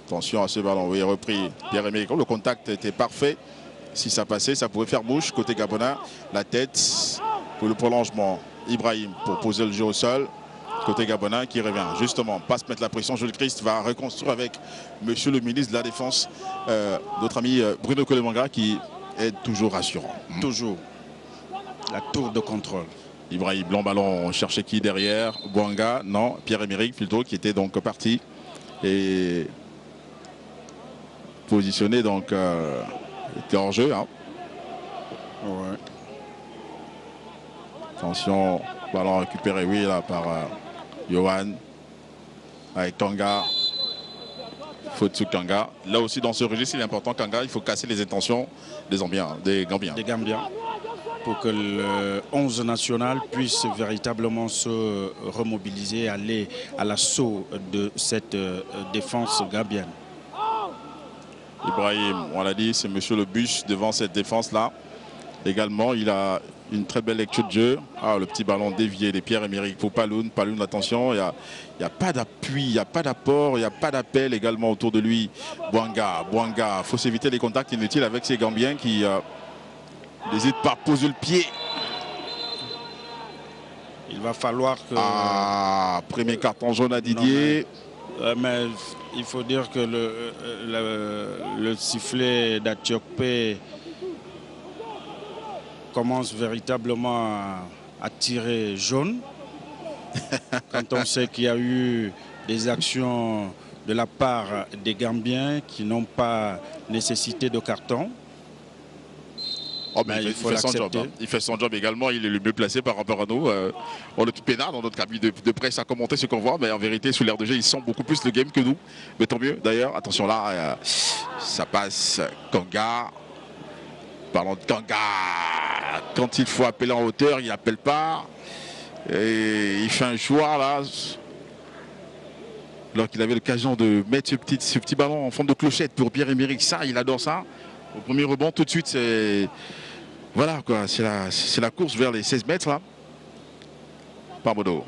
Attention à ce ballon, oui, repris Pierre-Emerick. Le contact était parfait. Si ça passait, ça pouvait faire bouche côté gabonais. La tête pour le prolongement. Ibrahim pour poser le jeu au sol. Côté gabonais qui revient. Justement, pas se mettre la pression. Jules Christ va reconstruire avec monsieur le ministre de la Défense, notre ami Bruno Colemanga, qui est toujours rassurant. Toujours. La tour de contrôle. Ibrahim, long ballon, on cherchait qui derrière? Bouanga, non. Pierre-Emerick plutôt, qui était donc parti. Et positionné donc était en jeu. Hein. Ouais. Attention, ballon récupéré, oui, là, par Johan. Avec Kanga. Faute sur Kanga. Là aussi, dans ce registre, il est important, Kanga, il faut casser les intentions des Gambiens. Des Gambiens. Pour que le 11 national puisse véritablement se remobiliser, aller à l'assaut de cette défense gambienne. Ibrahim, on l'a dit, c'est monsieur le bus devant cette défense-là. Également, il a une très belle lecture de jeu. Ah, le petit ballon dévié des Pierre-Emerick pour Paloun. Paloun, attention, il n'y a pas d'appui, il n'y a pas d'apport, il n'y a pas d'appel également autour de lui. Bouanga, il faut s'éviter les contacts inutiles avec ces Gambiens qui n'hésitent pas à poser le pied. Il va falloir que... Ah, premier carton jaune à Didier. Mais il faut dire que le sifflet d'Atiokpe commence véritablement à tirer jaune. Quand on sait qu'il y a eu des actions de la part des Gambiens qui n'ont pas nécessité de carton. Oh, mais il fait son job, hein. Il fait son job également, il est le mieux placé par rapport à nous. On est tout peinard dans notre cabine de presse à commenter ce qu'on voit, mais en vérité, sous l'air de jeu, ils sentent beaucoup plus le game que nous. Mais tant mieux d'ailleurs. Attention là, ça passe. Kanga. Parlons de Kanga. Quand il faut appeler en hauteur, il n'appelle pas. Et il fait un choix là. Alors qu'il avait l'occasion de mettre ce petit ballon en forme de clochette pour Pierre-Emerick. Ça, il adore ça. Au premier rebond, tout de suite, c'est... Voilà quoi, c'est la course vers les 16 mètres là. Parmodo.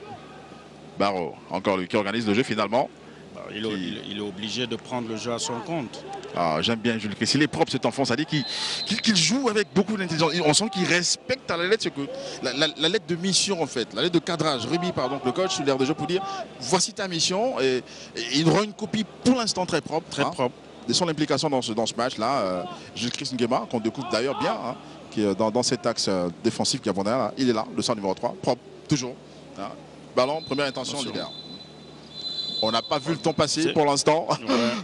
Barreau, encore lui qui organise le jeu finalement. Il est obligé de prendre le jeu à son compte. Ah, j'aime bien Jules Christ. Il est propre cet enfant, ça dit qu'il joue avec beaucoup d'intelligence. On sent qu'il respecte à la lettre la lettre de mission en fait, la lettre de cadrage remis par donc, le coach sous l'air de jeu pour dire voici ta mission et il rend une copie pour l'instant très propre. Très propre. De son implication dans ce match-là, Jules Christ Nguema, qu'on découvre d'ailleurs bien, hein, qui est dans cet axe défensif gabonais, là. Il est là, le centre numéro 3, propre, toujours. Hein. Ballon, première intention, leader. On n'a pas vu le temps passer pour l'instant. Ouais.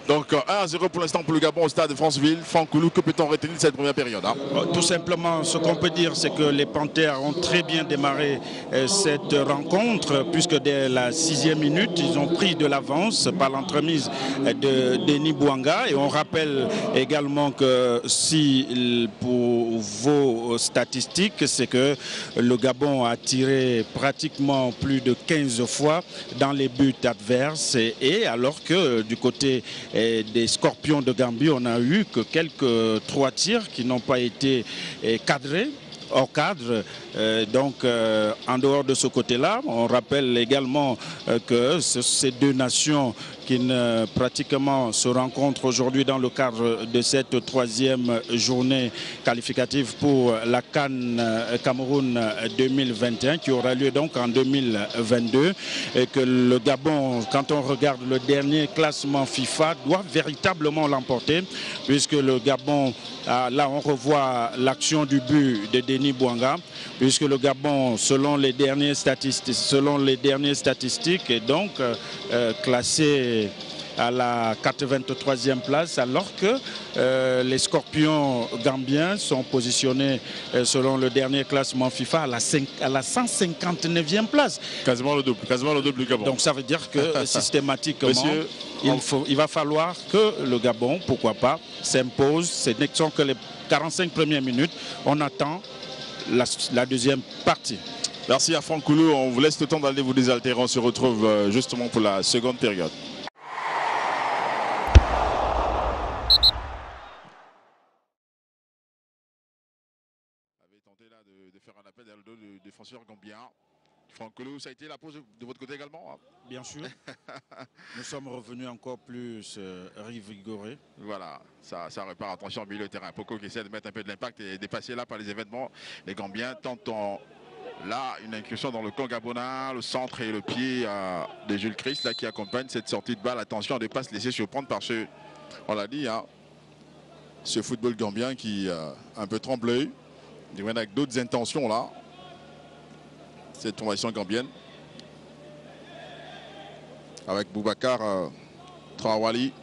Donc 1-0 pour l'instant pour le Gabon au stade de Franceville. Fankoulou, que peut-on retenir de cette première période? Hein? Tout simplement, ce qu'on peut dire, c'est que les Panthères ont très bien démarré cette rencontre, puisque dès la 6e minute, ils ont pris de l'avance par l'entremise de Denis Bouanga. Et on rappelle également que si pour vos statistiques, c'est que le Gabon a tiré pratiquement plus de 15 fois dans les buts adverses. Et alors que du côté des Scorpions de Gambie, on a eu que quelques 3 tirs qui n'ont pas été cadrés, hors cadre. Donc en dehors de ce côté-là, on rappelle également que ces deux nations qui pratiquement se rencontrent aujourd'hui dans le cadre de cette 3e journée qualificative pour la CAN Cameroun 2021 qui aura lieu donc en 2022 et que le Gabon, quand on regarde le dernier classement FIFA, doit véritablement l'emporter puisque le Gabon, là on revoit l'action du but de Denis Bouanga, puisque le Gabon, selon les dernières statistiques, est donc classé à la 83e place, alors que les Scorpions gambiens sont positionnés selon le dernier classement FIFA à la 159e place. Quasiment le double du Gabon. Donc ça veut dire que systématiquement, il va falloir que le Gabon, pourquoi pas, s'impose. Ce ne sont que les 45 premières minutes. On attend la deuxième partie. Merci à Franck Koulou. On vous laisse le temps d'aller vous désaltérer. On se retrouve justement pour la seconde période. Avait tenté là de faire un appel vers le dos du défenseur gambien. Il Franck Colou, ça a été la pause de votre côté également, hein? Bien sûr. Nous sommes revenus encore plus revigorés. Voilà, ça repart. Attention au milieu de terrain. Poco qui essaie de mettre un peu de l'impact et dépasser là par les événements. Les Gambiens tentent là une incursion dans le camp gabonais, le centre et le pied de Jules Christ là, qui accompagne cette sortie de balle. Attention, on ne pas se laisser surprendre par ce, on l'a dit, hein, ce football gambien qui un peu tremblé, avec d'autres intentions là. Cette formation gambienne avec Boubacar Traoré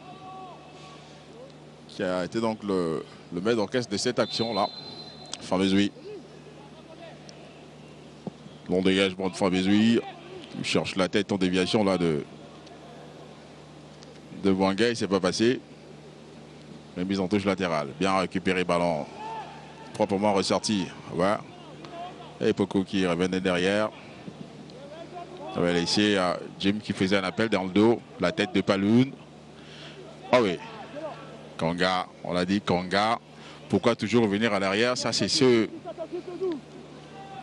qui a été donc le maître d'orchestre de cette action là. Famezui. Long dégagement de Famezui. Il cherche la tête en déviation là de Bouanga, il s'est pas passé. Mais mise en touche latérale. Bien récupéré ballon. Proprement ressorti. Ouais. Et Poco qui revenait derrière. On va laisser Jim qui faisait un appel dans le dos. La tête de Paloun. Ah oui. Kanga, on l'a dit, Kanga. Pourquoi toujours revenir à l'arrière? Ça, c'est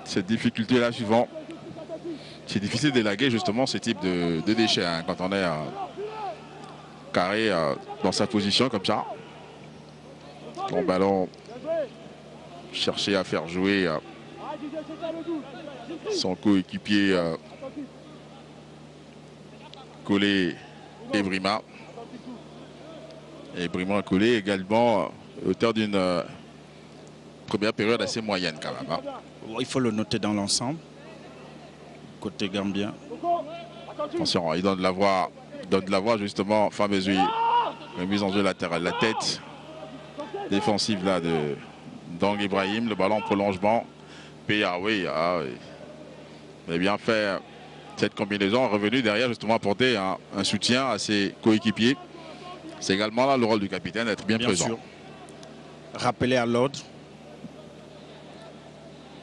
cette difficulté-là suivant. C'est difficile d'élaguer justement ce type de déchets hein, quand on est carré dans sa position comme ça. Bon ballon. Chercher à faire jouer son coéquipier Collé et Brima. Et Brima Collé également auteur d'une première période assez moyenne quand même. Hein. Il faut le noter dans l'ensemble. Côté gambien. Attention, il donne de la voix justement Famezui. Remise en jeu latérale. La tête défensive là de Dang Ibrahim. Le ballon en prolongement. PA, oui. Il a bien fait cette combinaison. Revenu derrière justement apporter un soutien à ses coéquipiers. C'est également là le rôle du capitaine d'être bien présent. Sûr. Rappeler à l'ordre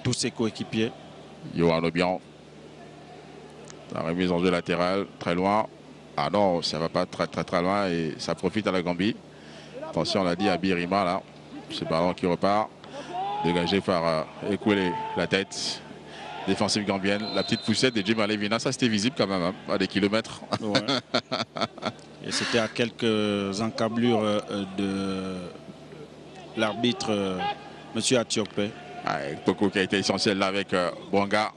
tous ses coéquipiers. Johan Obian. La remise en jeu latérale, très loin. Ah non, ça ne va pas très loin et ça profite à la Gambie. Attention, on l'a dit à Birima là. Ce ballon qui repart. Dégagé par Ekwele, la tête. Défensive gambienne. La petite poussette de Jim Alevina, ça c'était visible quand même, hein, à des kilomètres. Ouais. Et c'était à quelques encablures de l'arbitre, M. Atiopé. Poco qui a été essentiel là avec Bouanga.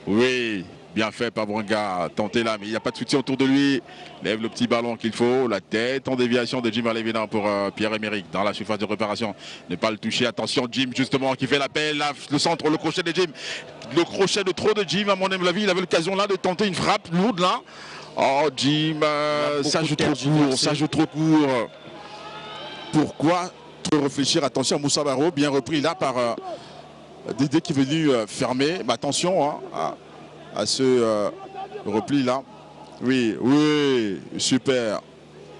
Oui, bien fait par Bouanga. Tenté là, mais il n'y a pas de soutien autour de lui. Lève le petit ballon qu'il faut. La tête en déviation de Jim Alevina pour Pierre-Emerick dans la surface de réparation. Ne pas le toucher. Attention, Jim justement qui fait l'appel. Le centre, le crochet de Jim. Le crochet de trop de Jim, à mon avis, il avait l'occasion là de tenter une frappe lourde là. Oh, Jim, ça joue trop court. Ça joue trop court. Pourquoi trop réfléchir? Attention, Moussa Barro, bien repris là par Dédé qui est venu fermer. Mais attention à ce repli là. Oui, oui, super.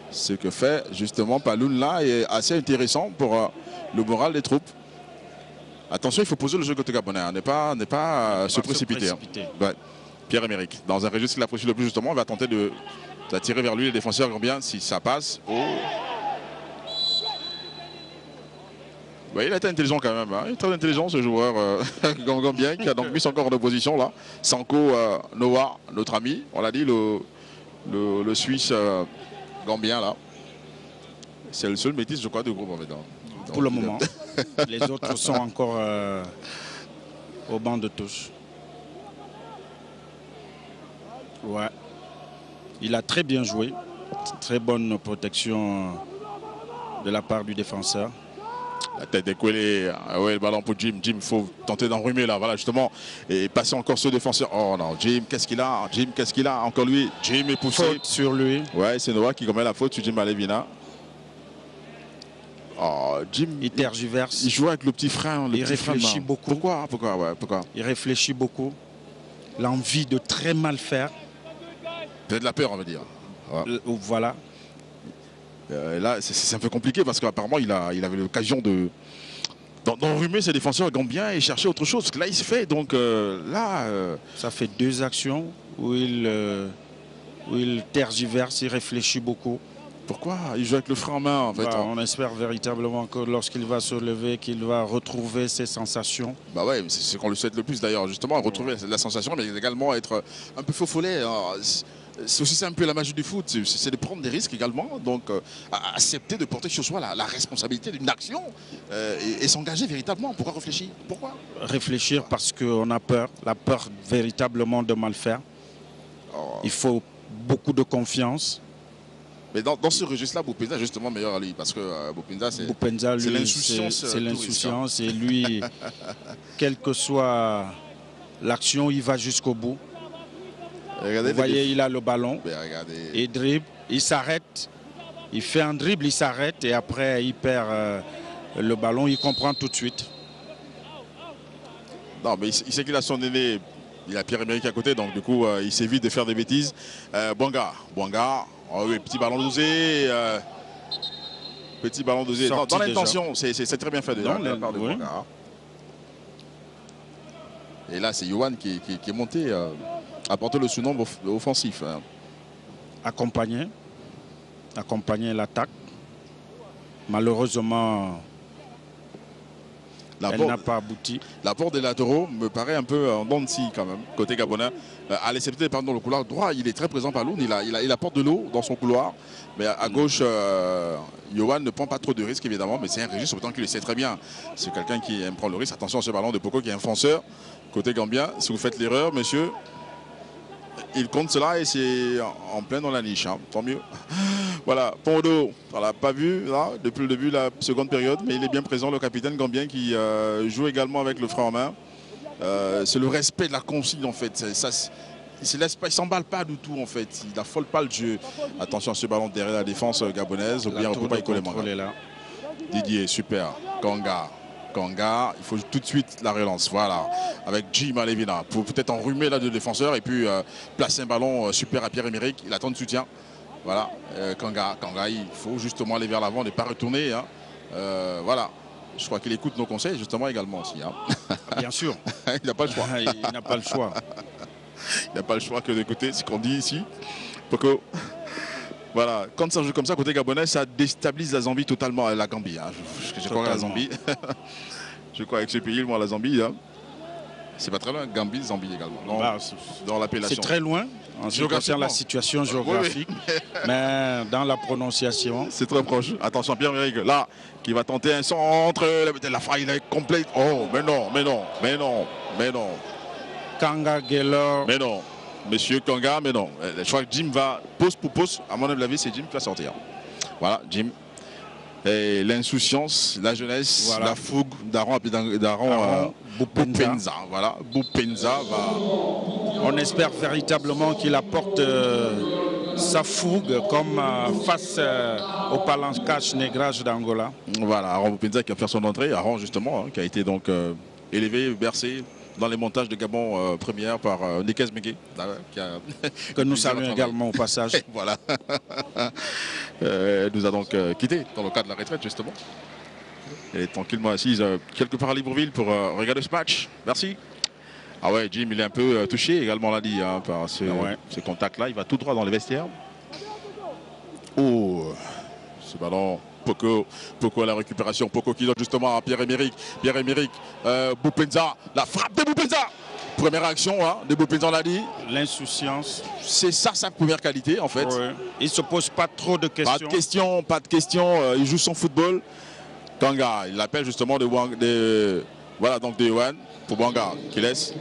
Ce que fait justement Paloun là est assez intéressant pour le moral des troupes. Attention, il faut poser le jeu côté gabonais, hein. ne pas se précipiter. Hein. Ouais. Pierre-Emerick, dans un registre qu'il apprécie le plus justement, on va tenter d'attirer vers lui les défenseurs gambiens si ça passe. Oh. Ouais, il a été intelligent quand même, hein. Il est très intelligent ce joueur gambien qui a donc mis encore en opposition là. Sanko Noah, notre ami, on l'a dit, le Suisse gambien là. C'est le seul métis je crois du groupe en fait. Hein. Pour le moment. Les autres sont encore au banc de touche. Ouais. Il a très bien joué. Très bonne protection de la part du défenseur. La tête d'Ekwele, ouais, le ballon pour Jim. Jim, il faut tenter d'enrhumer là, voilà justement. Et passer encore ce défenseur. Oh non, Jim, qu'est-ce qu'il a? Jim, qu'est-ce qu'il a? Encore lui. Jim est poussé. Faute sur lui. Ouais, c'est Noah qui commet la faute sur Jim Alevina. Oh, Jim, il tergiverse. Il joue avec le petit frein. Il réfléchit beaucoup. Pourquoi? Il réfléchit beaucoup. L'envie de très mal faire. Peut-être de la peur, on va dire. Voilà. Là, c'est un peu compliqué parce qu'apparemment, il avait l'occasion d'enrhumer ses défenseurs gambiens et chercher autre chose. Parce que là, il se fait. Donc là... Ça fait 2 actions où il tergiverse, il réfléchit beaucoup. Pourquoi il joue avec le frein en main en fait? Bah, on espère véritablement que lorsqu'il va se lever, qu'il va retrouver ses sensations. Bah ouais, c'est ce qu'on lui souhaite le plus d'ailleurs, justement, retrouver la sensation, mais également être un peu faux follet. C'est aussi ça un peu la magie du foot, c'est de prendre des risques également, donc accepter de porter sur soi la responsabilité d'une action et s'engager véritablement. Pourquoi réfléchir? Pourquoi? Réfléchir parce qu'on a peur, la peur véritablement de mal faire. Il faut beaucoup de confiance. Mais dans ce registre-là, Boupenda est justement meilleur à lui, parce que Boupenda, c'est l'insouciance. C'est l'insouciance, et lui, quelle que soit l'action, il va jusqu'au bout. Vous voyez, il a le ballon, il dribble, il s'arrête, il fait un dribble, il s'arrête et après il perd le ballon, il comprend tout de suite. Non, mais il sait qu'il a son aîné, il a Pierre-Emerick à côté, donc du coup il s'évite de faire des bêtises. Bouanga, oh oui, petit ballon dosé. Petit ballon dosé. Dans l'intention, c'est très bien fait de la part de Bouanga. Et là, c'est Yohan qui est monté. Apporter le sous-nombre offensif. Accompagner l'attaque. Malheureusement, elle n'a pas abouti. L'apport des latéraux me paraît un peu en dents de scie quand même, côté gabonais. À l'exception pardon, le couloir droit, il est très présent par Loun. Il apporte de l'eau dans son couloir. Mais à gauche, Yohan ne prend pas trop de risques évidemment, mais c'est un registre autant qu'il le sait très bien. C'est quelqu'un qui aime prendre le risque. Attention à ce ballon de Poko qui est un fonceur. Côté gambien, si vous faites l'erreur, monsieur, il compte cela et c'est en plein dans la niche, hein. Tant mieux. Voilà, Pondo, on l'a pas vu là, depuis le début de la seconde période, mais il est bien présent, le capitaine gambien qui joue également avec le frein en main. C'est le respect de la consigne en fait. Il ne s'emballe pas du tout en fait, il n'affole pas le jeu. Attention à ce ballon derrière la défense gabonaise, ou bien on ne peut pas y coller là. Didier, super, Kanga, il faut tout de suite la relance, voilà, avec Jim Alevina, pour peut-être enrhumer là de défenseur et puis placer un ballon super à Pierre-Emerick, il attend de soutien, voilà, Kanga, il faut justement aller vers l'avant, ne pas retourner, hein. Voilà, je crois qu'il écoute nos conseils justement également aussi, hein. Bien sûr. Il n'a pas le choix. Il n'a pas le choix. Il n'a pas le choix que d'écouter ce qu'on dit ici, pour que... Voilà, quand ça joue comme ça, côté gabonais, ça déstabilise la Zambie totalement, la Gambie. Hein. Je crois à la Zambie. Je crois avec ce pays, moi, la Zambie. Hein. C'est pas très loin, Gambie, Zambie également. Dans l'appellation. C'est très loin, en ce qui concerne la situation géographique, oui. Mais dans la prononciation. C'est très proche. Attention, Pierre-Emerick, là, qui va tenter un centre. La faille est complète. Oh, mais non. Kanga, Geller. Mais non. Monsieur Kanga, mais non. Je crois que Jim va, pause pour pause, à mon avis, c'est Jim qui va sortir. Voilà, Jim. Et l'insouciance, la jeunesse, voilà. La fougue d'Aaron Boupenda. Voilà, Boupenda va... On espère véritablement qu'il apporte sa fougue comme face au Palancache Négrage d'Angola. Voilà, Aaron Boupenda qui a fait son entrée. Aaron, justement, hein, qui a été donc élevé, bercé dans les montages de Gabon première par Nikes Megué, que nous saluons également au passage. Voilà. Nous a donc quitté dans le cadre de la retraite justement. Elle est tranquillement assise quelque part à Libreville pour regarder ce match. Merci. Ah ouais, Jim il est un peu touché également, on l'a dit, hein, par ce contact-là. Il va tout droit dans les vestiaires. Oh, ce ballon. Poko à la récupération, Poko qui donne justement à Pierre-Emerick, Boupenda, la frappe de Boupenda. Première action hein, de Boupenda, on l'a dit. L'insouciance. C'est ça sa première qualité en fait. Ouais. Il ne se pose pas trop de questions. Pas de questions, il joue son football. Kanga, il l'appelle justement voilà donc de Yohan pour Bouanga qui laisse.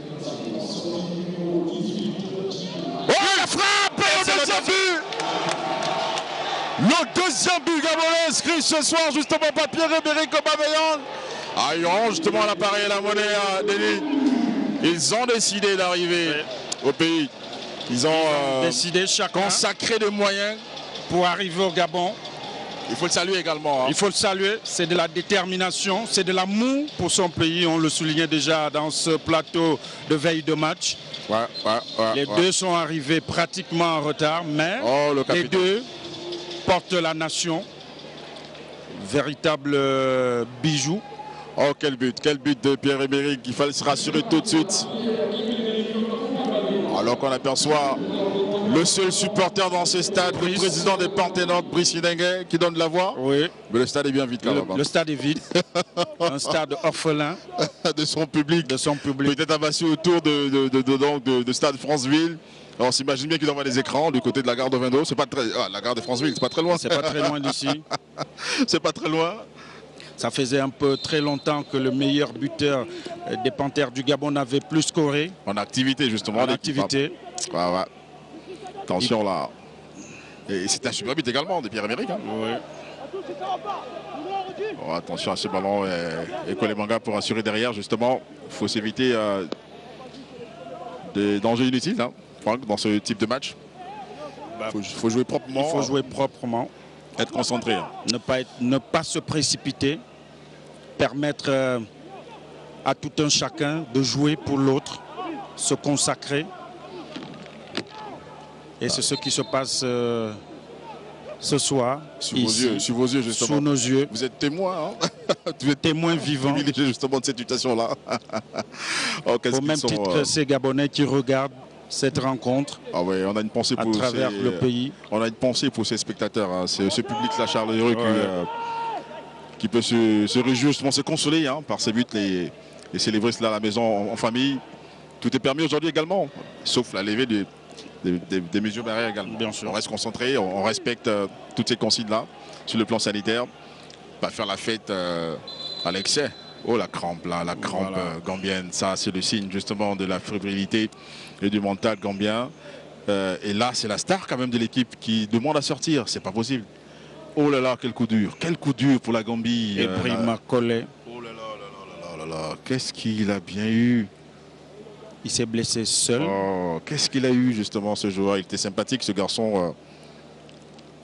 Oh la frappe, le deuxième but. Le deuxième but gabonais inscrit ce soir justement par Pierre-Emerick Aubameyang. Ah, ils ont justement l'appareil et la monnaie à Denis. Ils ont décidé d'arriver au pays. Ils ont décidé chacun consacré des moyens pour arriver au Gabon. Il faut le saluer également. Hein. Il faut le saluer, c'est de la détermination, c'est de l'amour pour son pays. On le soulignait déjà dans ce plateau de veille de match. Les deux sont arrivés pratiquement en retard, mais les deux porte la nation, véritable bijou. Oh quel but de Pierre-Emerick, il fallait se rassurer tout de suite. Alors qu'on aperçoit Le seul supporter dans ce stade, le président des Panthénotes, Brice Hidinguet, qui donne la voix. Oui. Mais le stade est bien vide quand même. Le stade est vide. Un stade orphelin. De son public. De son public. Peut-être amassé autour de stade Franceville. Alors on s'imagine bien qu'il envoie des écrans du côté de la gare de Vindeau. C'est pas très. Ah, la gare de Franceville, c'est pas très loin. C'est pas très loin d'ici. C'est pas très loin. Ça faisait un peu très longtemps que le meilleur buteur des Panthères du Gabon n'avait plus scoré. En activité justement. En activité. Ouais, ouais. Attention là. Et c'est un super but également de Pierre-Emerick. Hein. Oui. Oh, attention à ce ballon et Kolemanga pour assurer derrière justement. Il faut s'éviter des dangers inutiles, hein, Franck, dans ce type de match. Il faut jouer proprement. Il faut jouer proprement. Être concentré. Hein. Ne pas se précipiter. Permettre à tout un chacun de jouer pour l'autre. Se consacrer. Et c'est ce qui se passe ce soir, sous ici, vos yeux, justement. Sous nos yeux. Vous êtes témoin, hein. Tu es témoin vivant. Privilégié justement de cette situation-là. Oh, au même titre que ces Gabonais qui regardent cette rencontre. Ah ouais, on a une pensée à travers le pays. On a une pensée pour ces spectateurs, hein. Ce public-là, Charles Heureux, qui peut se réjouir, justement, se consoler, hein, par ces buts et célébrer cela à la maison en famille. Tout est permis aujourd'hui également, sauf la levée des mesures barrières également. Bien sûr. On reste concentré, on respecte toutes ces consignes-là sur le plan sanitaire. Pas faire la fête à l'excès. Oh la crampe là, la crampe gambienne, ça c'est le signe justement de la fébrilité et du mental gambien. Et là c'est la star quand même de l'équipe qui demande à sortir, c'est pas possible. Oh là là, quel coup dur pour la Gambie. Et Brima Collet. Oh là là là là là là là, qu'est-ce qu'il a bien eu. Il s'est blessé seul. Oh, qu'est-ce qu'il a eu justement ce joueur. Il était sympathique ce garçon.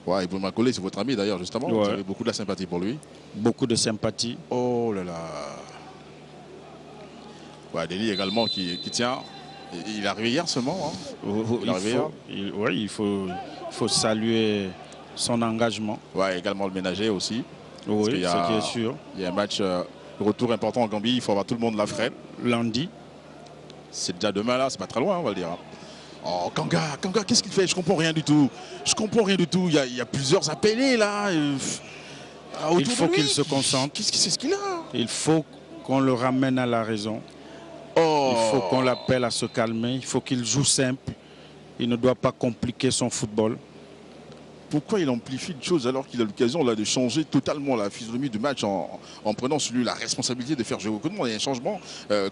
Ouais, Brima Collet, c'est votre ami d'ailleurs justement. Vous avez beaucoup de la sympathie pour lui. Beaucoup de sympathie. Oh là là. Ouais, Deli également qui tient. Il est arrivé hier seulement. Hein. Il faut saluer son engagement. Ouais, également le ménager aussi. Oui, ce qui est sûr. Il y a un match retour important en Gambie. Il faut avoir tout le monde la freine. Lundi. C'est déjà demain là, c'est pas très loin, on va le dire. Oh, Kanga, qu'est-ce qu'il fait? Je comprends rien du tout. Il y a plusieurs appelés là. Il faut qu'il se concentre. Qu'est-ce qu'il a? Il faut qu'on le ramène à la raison. Oh. Il faut qu'on l'appelle à se calmer. Il faut qu'il joue simple. Il ne doit pas compliquer son football. Pourquoi il amplifie de choses alors qu'il a l'occasion de changer totalement la physionomie du match en prenant sur lui la responsabilité de faire jouer beaucoup de monde? Il y a un changement.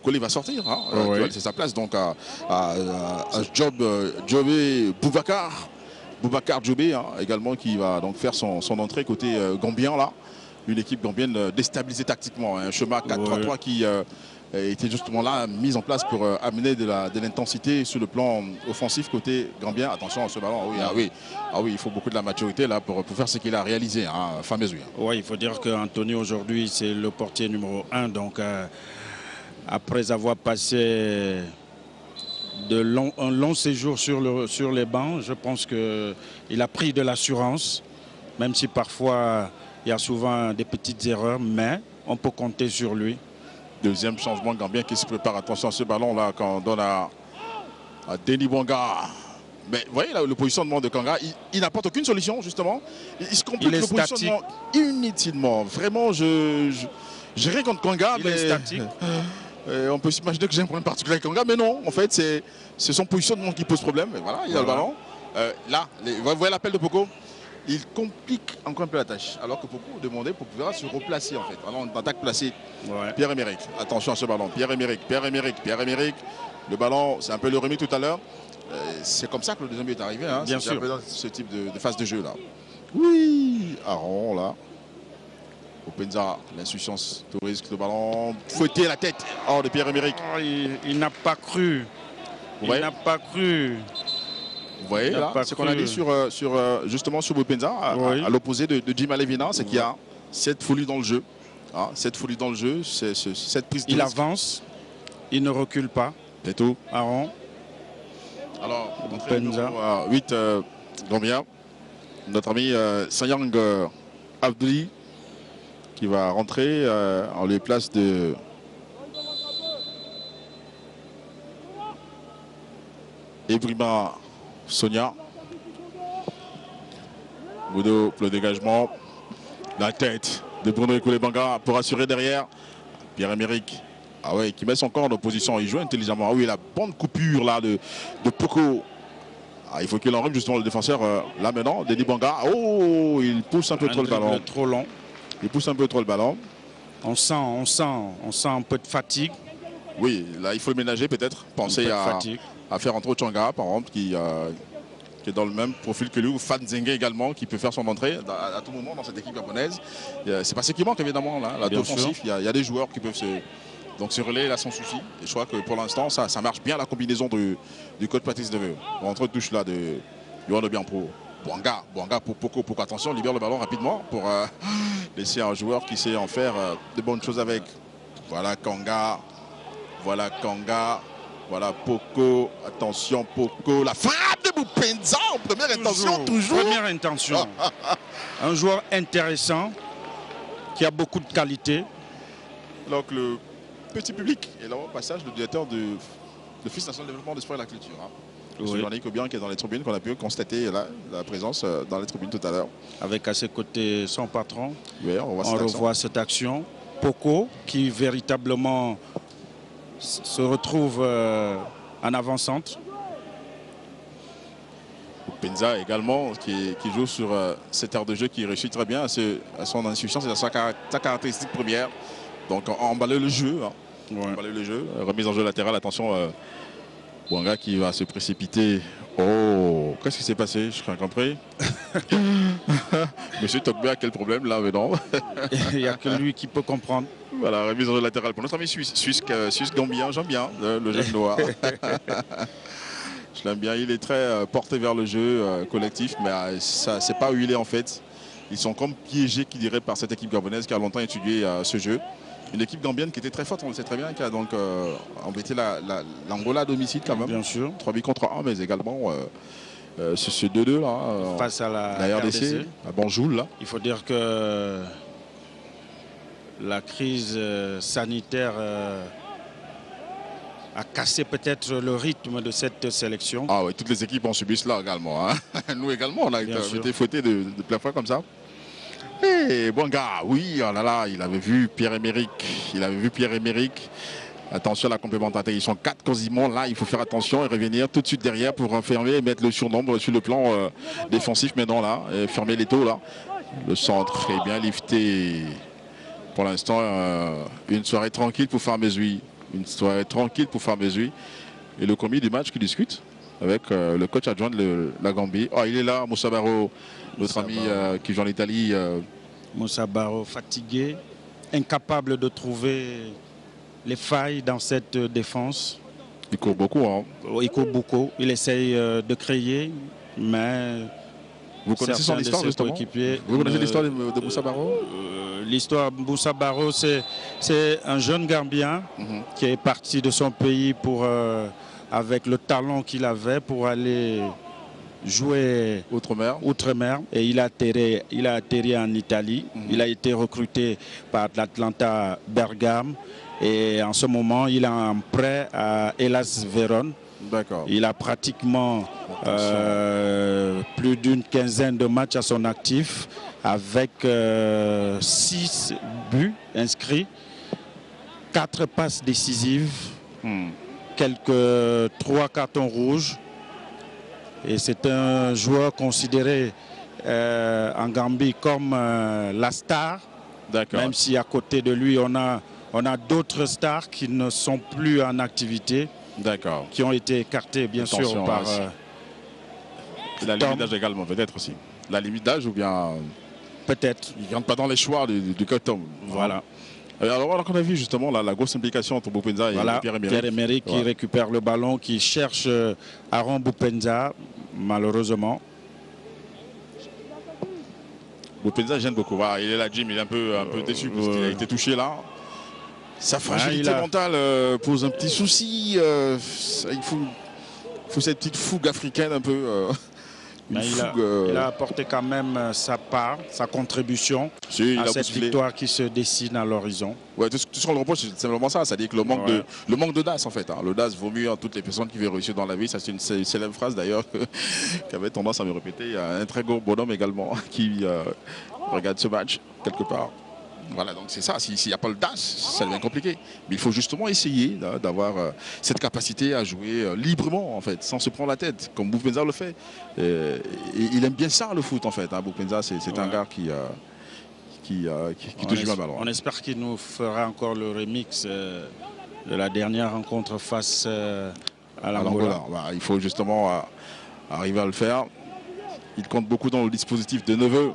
Collet va sortir. Hein, il va laisser sa place donc à Jobé Boubacar. Boubacar Jobé hein, également qui va donc faire son entrée côté gambien là. Une équipe gambienne déstabilisée tactiquement. Un schéma 4-3-3 qui était justement là mis en place pour amener de l'intensité sur le plan offensif côté gambien. Attention à ce ballon. Ah oui, il faut beaucoup de la maturité là pour faire ce qu'il a réalisé. Hein, fameuse. Oui, il faut dire qu'Anthony aujourd'hui c'est le portier numéro 1. Donc après avoir passé un long séjour sur les bancs, je pense qu'il a pris de l'assurance, même si parfois il y a souvent des petites erreurs, mais on peut compter sur lui. Deuxième changement gambien qui se prépare. Attention à ce ballon-là quand on donne à Denis Bouanga. Mais vous voyez là, le positionnement de Kanga, il n'apporte aucune solution justement. Il se complique le positionnement inutilement. Vraiment, je rien contre Kanga. Il est statique. On peut s'imaginer que j'ai un problème particulier avec Kanga, mais non, en fait, c'est son positionnement qui pose problème. Et voilà, il a le ballon. Là, vous voyez l'appel de Poko. Il complique encore un peu la tâche. Alors que Poko demandait pour pouvoir se replacer en fait. Alors on attaque placée. Pierre-Emerick. Attention à ce ballon. Pierre-Emerick. Le ballon, c'est un peu le remis tout à l'heure. C'est comme ça que le deuxième but est arrivé. Hein. Bien sûr. Un peu dans ce type de phase de jeu là. Oui. Aron là. Openza, l'insouciance de risque, le ballon. Fouetter la tête. Oh, de Pierre-Emerick. Oh, il n'a pas cru. Il n'a pas cru. Vous voyez là, ce qu'on a dit justement sur Openza, à l'opposé de Jim Alevina, c'est qu'il y a cette folie dans le jeu. Hein, cette folie dans le jeu, cette prise de risque. Il avance, il ne recule pas. C'est tout. Aaron. Alors, Openza. 8 Gambia. Notre ami Sayang Abdouli qui va rentrer en les places de Ebrima Sonia. Boudo pour le dégagement. La tête de Bruno Ekoulébenga pour assurer derrière. Pierre-Emerick. Ah ouais, qui met son corps en opposition. Il joue intelligemment. Ah oui, la bonne coupure là de Poko. Ah, il faut qu'il enrhume justement le défenseur là maintenant. Denis Banga. Oh, il pousse un peu trop le ballon. Trop long. Il pousse un peu trop le ballon. On sent un peu de fatigue. Oui, là il faut le ménager peut-être. Penser à faire entrer Changa par exemple qui est dans le même profil que lui, ou Fan Zengue également qui peut faire son entrée à tout moment dans cette équipe gabonaise. C'est pas ce qui manque évidemment là. La offensif, il y a des joueurs qui peuvent se relayer là sans souci. Et je crois que pour l'instant ça marche bien la combinaison du coach Patrice Deveux. Entre touche là de Yohan Obianpo. Bouanga pour Poko. Attention, libère le ballon rapidement pour laisser un joueur qui sait en faire de bonnes choses avec. Voilà Kanga. Voilà Kanga. Voilà Poko. Attention Poko. La frappe de Boupenza en première intention toujours. Première intention. Un joueur intéressant qui a beaucoup de qualité. Donc le petit public et là au passage le directeur de l'Office national de développement des sports et de la culture. Hein. Oui. Jean-Luc Aubian qui est dans les tribunes, qu'on a pu constater là, la présence dans les tribunes tout à l'heure. Avec à ses côtés son patron. Oui, on revoit cette action. Poko qui véritablement se retrouve en avant-centre. Penza également qui joue sur cette aire de jeu qui réussit très bien à son insuffisance et à sa caractéristique première. Donc emballer le jeu. Hein. Ouais. Emballer le jeu. Remise en jeu latérale, attention. Bouanga qui va se précipiter. Oh, qu'est-ce qui s'est passé? Je crois compris. Monsieur Tokbe a quel problème là maintenant? Il n'y a que lui qui peut comprendre. Voilà, remise en jeu latérale pour notre ami Suisse Gambien, j'aime bien le jeune noir. Je l'aime bien, il est très porté vers le jeu collectif, mais ça c'est pas où il est en fait. Ils sont comme piégés, qui dirait, par cette équipe gabonaise qui a longtemps étudié ce jeu. Une équipe gambienne qui était très forte, on le sait très bien, qui a donc embêté l'Angola à domicile quand même. Bien sûr. 3 buts contre 1, mais également ce 2-2 là. Face à la RDC. À Banjoul là. Il faut dire que la crise sanitaire a cassé peut-être le rythme de cette sélection. Ah oui, toutes les équipes ont subi cela également. Hein. Nous également, on a été fouettés de plein fouet comme ça. Et Bouanga, oui, oh là là, il avait vu Pierre-Emerick. Attention à la complémentarité. Ils sont 4 quasiment. Là, il faut faire attention et revenir tout de suite derrière pour fermer et mettre le surnombre sur le plan défensif. Mais non, là, et fermer les taux là. Le centre est bien lifté. Pour l'instant, une soirée tranquille pour Farmezui. Et le commis du match qui discute avec le coach adjoint de la Gambie. Oh, il est là, Moussa Barro, notre ami qui joue en Italie. Moussa Barro, fatigué, incapable de trouver les failles dans cette défense. Il court beaucoup. Hein. Il court beaucoup. Il essaye de créer, mais... Vous connaissez son histoire justement? Vous connaissez l'histoire de Moussa Barro? L'histoire de Moussa Barro, c'est un jeune Gambien qui est parti de son pays avec le talent qu'il avait pour aller jouer outre-mer. Et il a atterri en Italie. Il a été recruté par l'Atlanta Bergame. Et en ce moment, il est en prêt à Hellas Vérone. Il a pratiquement plus d'une quinzaine de matchs à son actif avec 6 buts inscrits, 4 passes décisives, quelques 3 cartons rouges. Et c'est un joueur considéré en Gambie comme la star, même si à côté de lui on a d'autres stars qui ne sont plus en activité. Qui ont été écartés bien sûr par la limite d'âge également peut-être aussi. La limite d'âge ou bien peut-être. Il ne rentre pas dans les choix du coton. Voilà. Alors on a vu justement la grosse implication entre Boupenza et Pierre-Emerick. Pierre-Emerick qui récupère le ballon, qui cherche Aaron Boupenza, malheureusement. Boupenza gêne beaucoup. Voilà, il est là, Jim, il est un peu déçu parce qu'il a été touché là. Sa fragilité mentale pose un petit souci. Il faut cette petite fougue africaine un peu une fougue. Il a apporté quand même sa part, sa contribution à cette victoire qui se dessine à l'horizon. Ouais, tout ce qu'on le reproche, c'est simplement ça. C'est-à-dire que le manque d'audace, en fait. Hein. L'audace vaut mieux à toutes les personnes qui veulent réussir dans la vie. Ça, c'est une célèbre phrase, d'ailleurs, qui avait tendance à me répéter. Il y a un très gros bonhomme également qui regarde ce match, quelque part. Voilà, donc c'est ça. S'il n'y a pas le DAS, ça devient compliqué. Mais il faut justement essayer d'avoir cette capacité à jouer librement, en fait, sans se prendre la tête, comme Boukpenza le fait. Et il aime bien ça, le foot, en fait. Hein. Boukpenza, c'est un gars qui touche bien le ballon. On espère qu'il nous fera encore le remix de la dernière rencontre face à l'Angola. Bah, il faut justement arriver à le faire. Il compte beaucoup dans le dispositif de Neveu.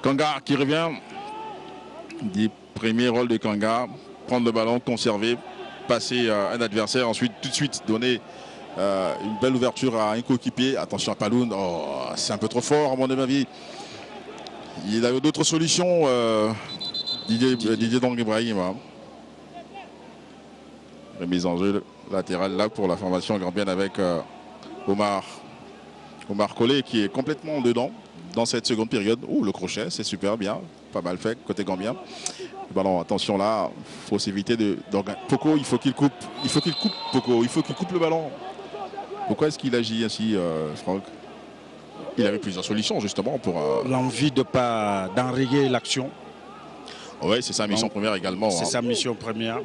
Kanga qui revient. Des premiers rôles de Kanga, prendre le ballon, conserver, passer un adversaire, ensuite tout de suite donner une belle ouverture à un coéquipier. Attention à Paloun, c'est un peu trop fort à mon avis. Il a eu d'autres solutions, Didier Dong Ibrahim. Hein. Remise en jeu latérale là pour la formation gambienne avec Omar Collé qui est complètement dedans dans cette seconde période. Oh, le crochet, c'est super bien. Pas mal fait côté gambien. Le ballon, attention là, il faut s'éviter de Poko, il faut qu'il coupe. Poko, il faut qu'il coupe le ballon. Pourquoi est-ce qu'il agit ainsi, Franck? Il avait plusieurs solutions justement pour... L'envie de pas d'enrayer l'action. Oui, c'est sa mission première également. C'est sa mission première.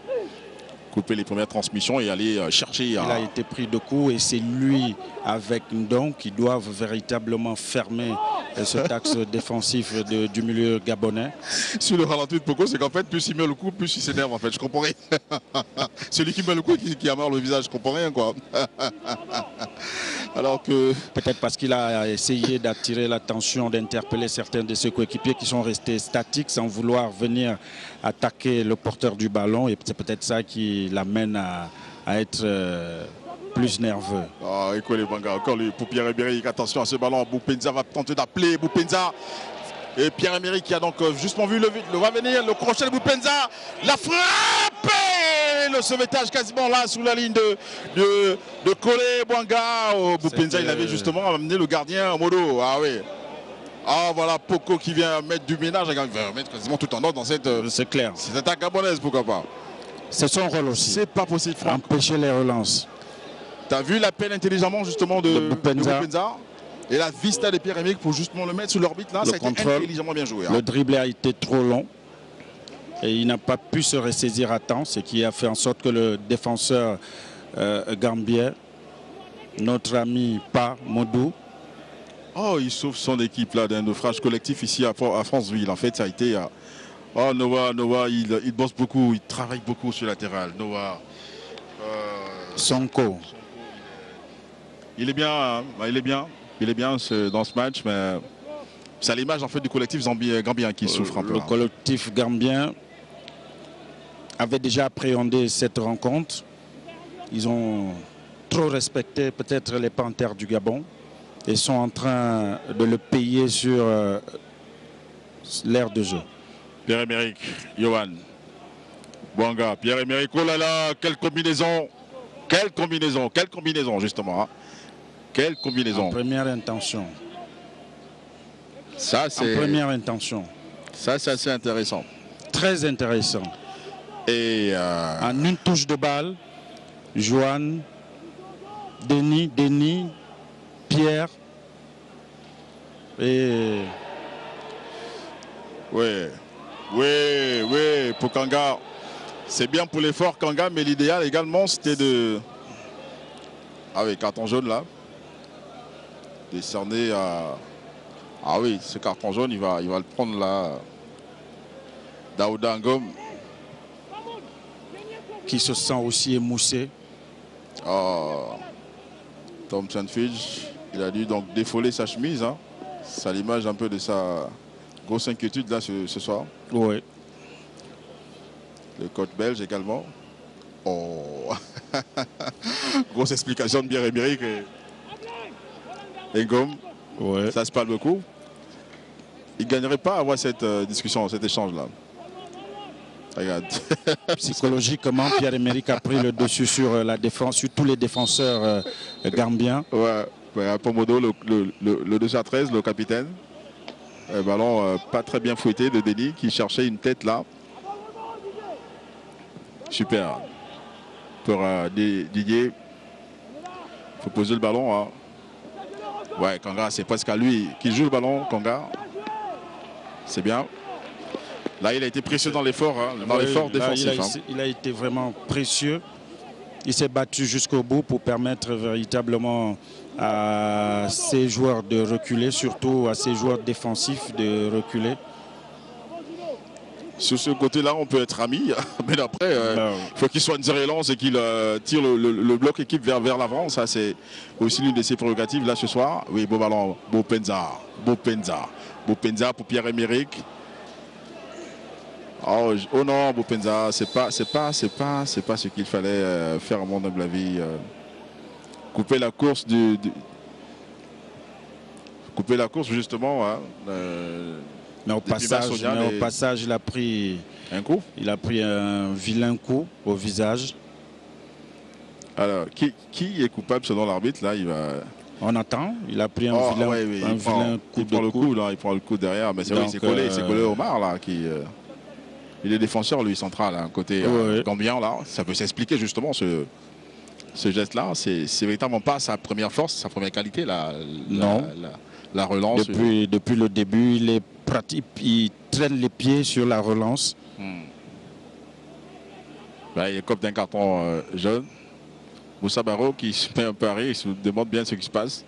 Couper les premières transmissions et aller chercher... Il a été pris de coup et c'est lui avec Ndong qui doivent véritablement fermer cet axe défensif du milieu gabonais. Sur le ralenti de Poko, c'est qu'en fait, plus il met le coup, plus il s'énerve en fait. Je comprends rien. Celui qui met le coup qui amarre le visage, je comprends rien quoi. Alors que... Peut-être parce qu'il a essayé d'attirer l'attention, d'interpeller certains de ses coéquipiers qui sont restés statiques sans vouloir venir attaquer le porteur du ballon. Et c'est peut-être ça qui l'amène à être plus nerveux. Ah, écoutez, encore lui pour Pierre-Emerick. Attention à ce ballon. Boukpenza va tenter d'appeler Boukpenza. Et Pierre-Emerick qui a donc justement vu le va venir, le crochet de Boukpenza. La frappe et le sauvetage quasiment là sous la ligne de Collé Bouanga. Oh, Boukpenza, il avait justement amené le gardien en modo. Ah oui. Ah voilà, Poko qui vient mettre du ménage. Il va mettre quasiment tout en ordre dans cette... C'est clair. Cette attaque gabonaise, pourquoi pas. C'est son rôle aussi. C'est pas possible, Franck. Empêcher les relances. Tu as vu l'appel intelligemment justement de Boukpenza et la vista de Pierre-Emerick pour justement le mettre sous l'orbite là, ça a été intelligemment bien joué. Hein. Le dribble a été trop long et il n'a pas pu se ressaisir à temps, ce qui a fait en sorte que le défenseur gambien, notre ami Pa Modou, il sauve son équipe là d'un naufrage collectif ici à Franceville. En fait, ça a été... Noah, il bosse beaucoup, il travaille beaucoup sur le latéral. Noah. Sonko. Il est bien, hein, il est bien dans ce match, mais c'est à l'image en fait du collectif gambien qui souffre un peu. Le collectif gambien avait déjà appréhendé cette rencontre. Ils ont trop respecté peut-être les panthères du Gabon et sont en train de le payer sur l'aire de jeu. Pierre-Emerick, Johan, Bouanga, Pierre-Emerick, oh là là, quelle combinaison justement. Hein. Quelle combinaison. En première intention. Ça, c'est... En première intention. Ça, c'est assez intéressant. Très intéressant. Et en une touche de balle, Johan, Denis, Pierre et... Oui, pour Kanga. C'est bien pour l'effort Kanga, mais l'idéal également, c'était de... Ah oui, carton jaune là. Décerné à... Ah oui, ce carton jaune, il va le prendre là. Daouda Ngom. Qui se sent aussi émoussé. Thompson Fidge, il a dû donc défoler sa chemise. Hein. C'est à l'image un peu de sa grosse inquiétude là ce soir. Oui. Le coach belge également. Grosse explication de Pierre-Emerick et Ngom. Ouais. Ça se parle beaucoup. Il ne gagnerait pas à avoir cette discussion, cet échange-là. Regarde. Psychologiquement, Pierre-Emerick a pris le dessus sur la défense, sur tous les défenseurs gambiens. Ouais. Pomodo, le 213, le capitaine. Un ballon pas très bien fouetté de Denis qui cherchait une tête là. Super. Pour Didier. Il faut poser le ballon. Hein. Ouais, Kanga, c'est presque à lui qui joue le ballon, Kanga. C'est bien. Là, il a été précieux dans l'effort, hein, dans l'effort défensif. Il a été vraiment précieux. Il s'est battu jusqu'au bout pour permettre véritablement à ses joueurs de reculer, surtout à ses joueurs défensifs de reculer. Sur ce côté-là, on peut être amis, mais après, il faut qu'il soit une relance et qu'il tire le bloc équipe vers l'avant. Ça, c'est aussi l'une de ses prérogatives là ce soir. Oui, beau ballon, Bopenza pour Pierre-Emerick. Oh non, Bopenza, c'est pas ce qu'il fallait faire à mon humble avis. Couper la course couper la course justement. Hein, mais au passage, il a pris un coup. Il a pris un vilain coup au visage. Alors, qui est coupable selon l'arbitre là? On attend. Il a pris un vilain coup de coude. Il prend le coup derrière, mais c'est vrai, c'est collé Omar là qui. Il est défenseur lui central, hein, côté Gambien là. Ça peut s'expliquer justement ce geste-là. C'est véritablement pas sa première force, sa première qualité la relance. Depuis le début, il traîne les pieds sur la relance. Il est comme d'un carton jaune. Moussa Barro qui se met un peu à rire, il se demande bien ce qui se passe.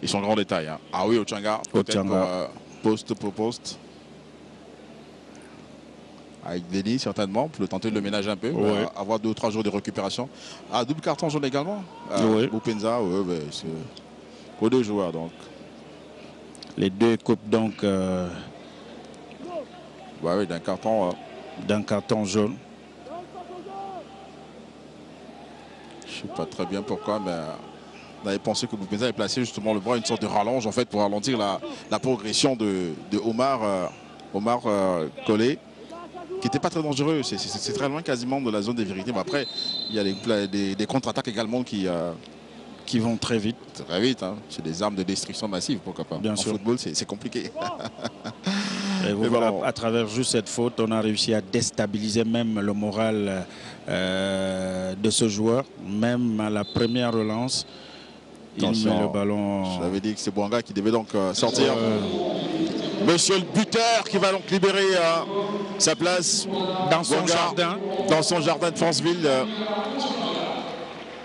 Ils sont en grand détail. Hein. Ah oui, Ochanga. Poste pour poste. Avec Denis, certainement, pour tenter de le ménager un peu. Avoir 2 ou 3 jours de récupération. Double carton jaune également. Bopenza, c'est pour 2 joueurs donc. Les 2 coupent donc d'un carton. D'un carton jaune. Je ne sais pas très bien pourquoi, mais on avait pensé que Bopenza avait placé justement le bras, une sorte de rallonge en fait pour ralentir la progression de Omar Collé, qui n'était pas très dangereux. C'est très loin quasiment de la zone des vérités. Mais après, il y a des contre-attaques également qui vont très vite. Très vite, hein. C'est des armes de destruction massive, pourquoi pas. Bien sûr. En football, c'est compliqué. Et voilà, à travers juste cette faute, on a réussi à déstabiliser même le moral de ce joueur. Même à la première relance, il met le ballon. Je l'avais dit que c'est Bouanga qui devait donc sortir. Monsieur le buteur qui va donc libérer sa place dans son jardin. Dans son jardin de Franceville.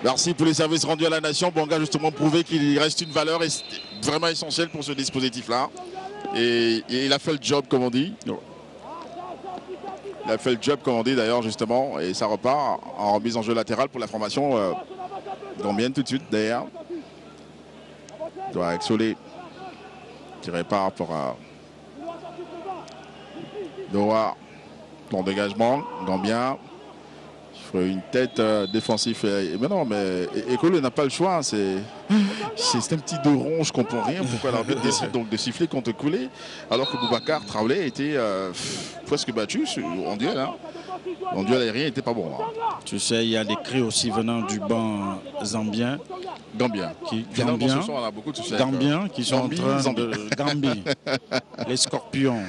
Merci pour les services rendus à la nation. Bouanga justement prouvé qu'il reste une valeur vraiment essentielle pour ce dispositif-là. Et il a fait le job, comme on dit. Il a fait le job, comme on dit d'ailleurs, justement. Et ça repart en remise en jeu latérale pour la formation gambienne tout de suite, derrière. Avec Solé qui répare pour Doha. Plan dégagement, gambien. Une tête défensive. Mais non, mais Ekolo n'a pas le choix. C'est un petit de rond, je comprends rien. Pourquoi l'arbitre décide donc de siffler contre Koulé alors que Boubacar Traoré était presque battu en duel. Hein. En duel aérien, il n'était pas bon. Hein. Tu sais, il y a des cris aussi venant du banc zambien. Gambien. Gambien. On a beaucoup de soucis. Gambiens qui sont en train de Gambie. Les scorpions.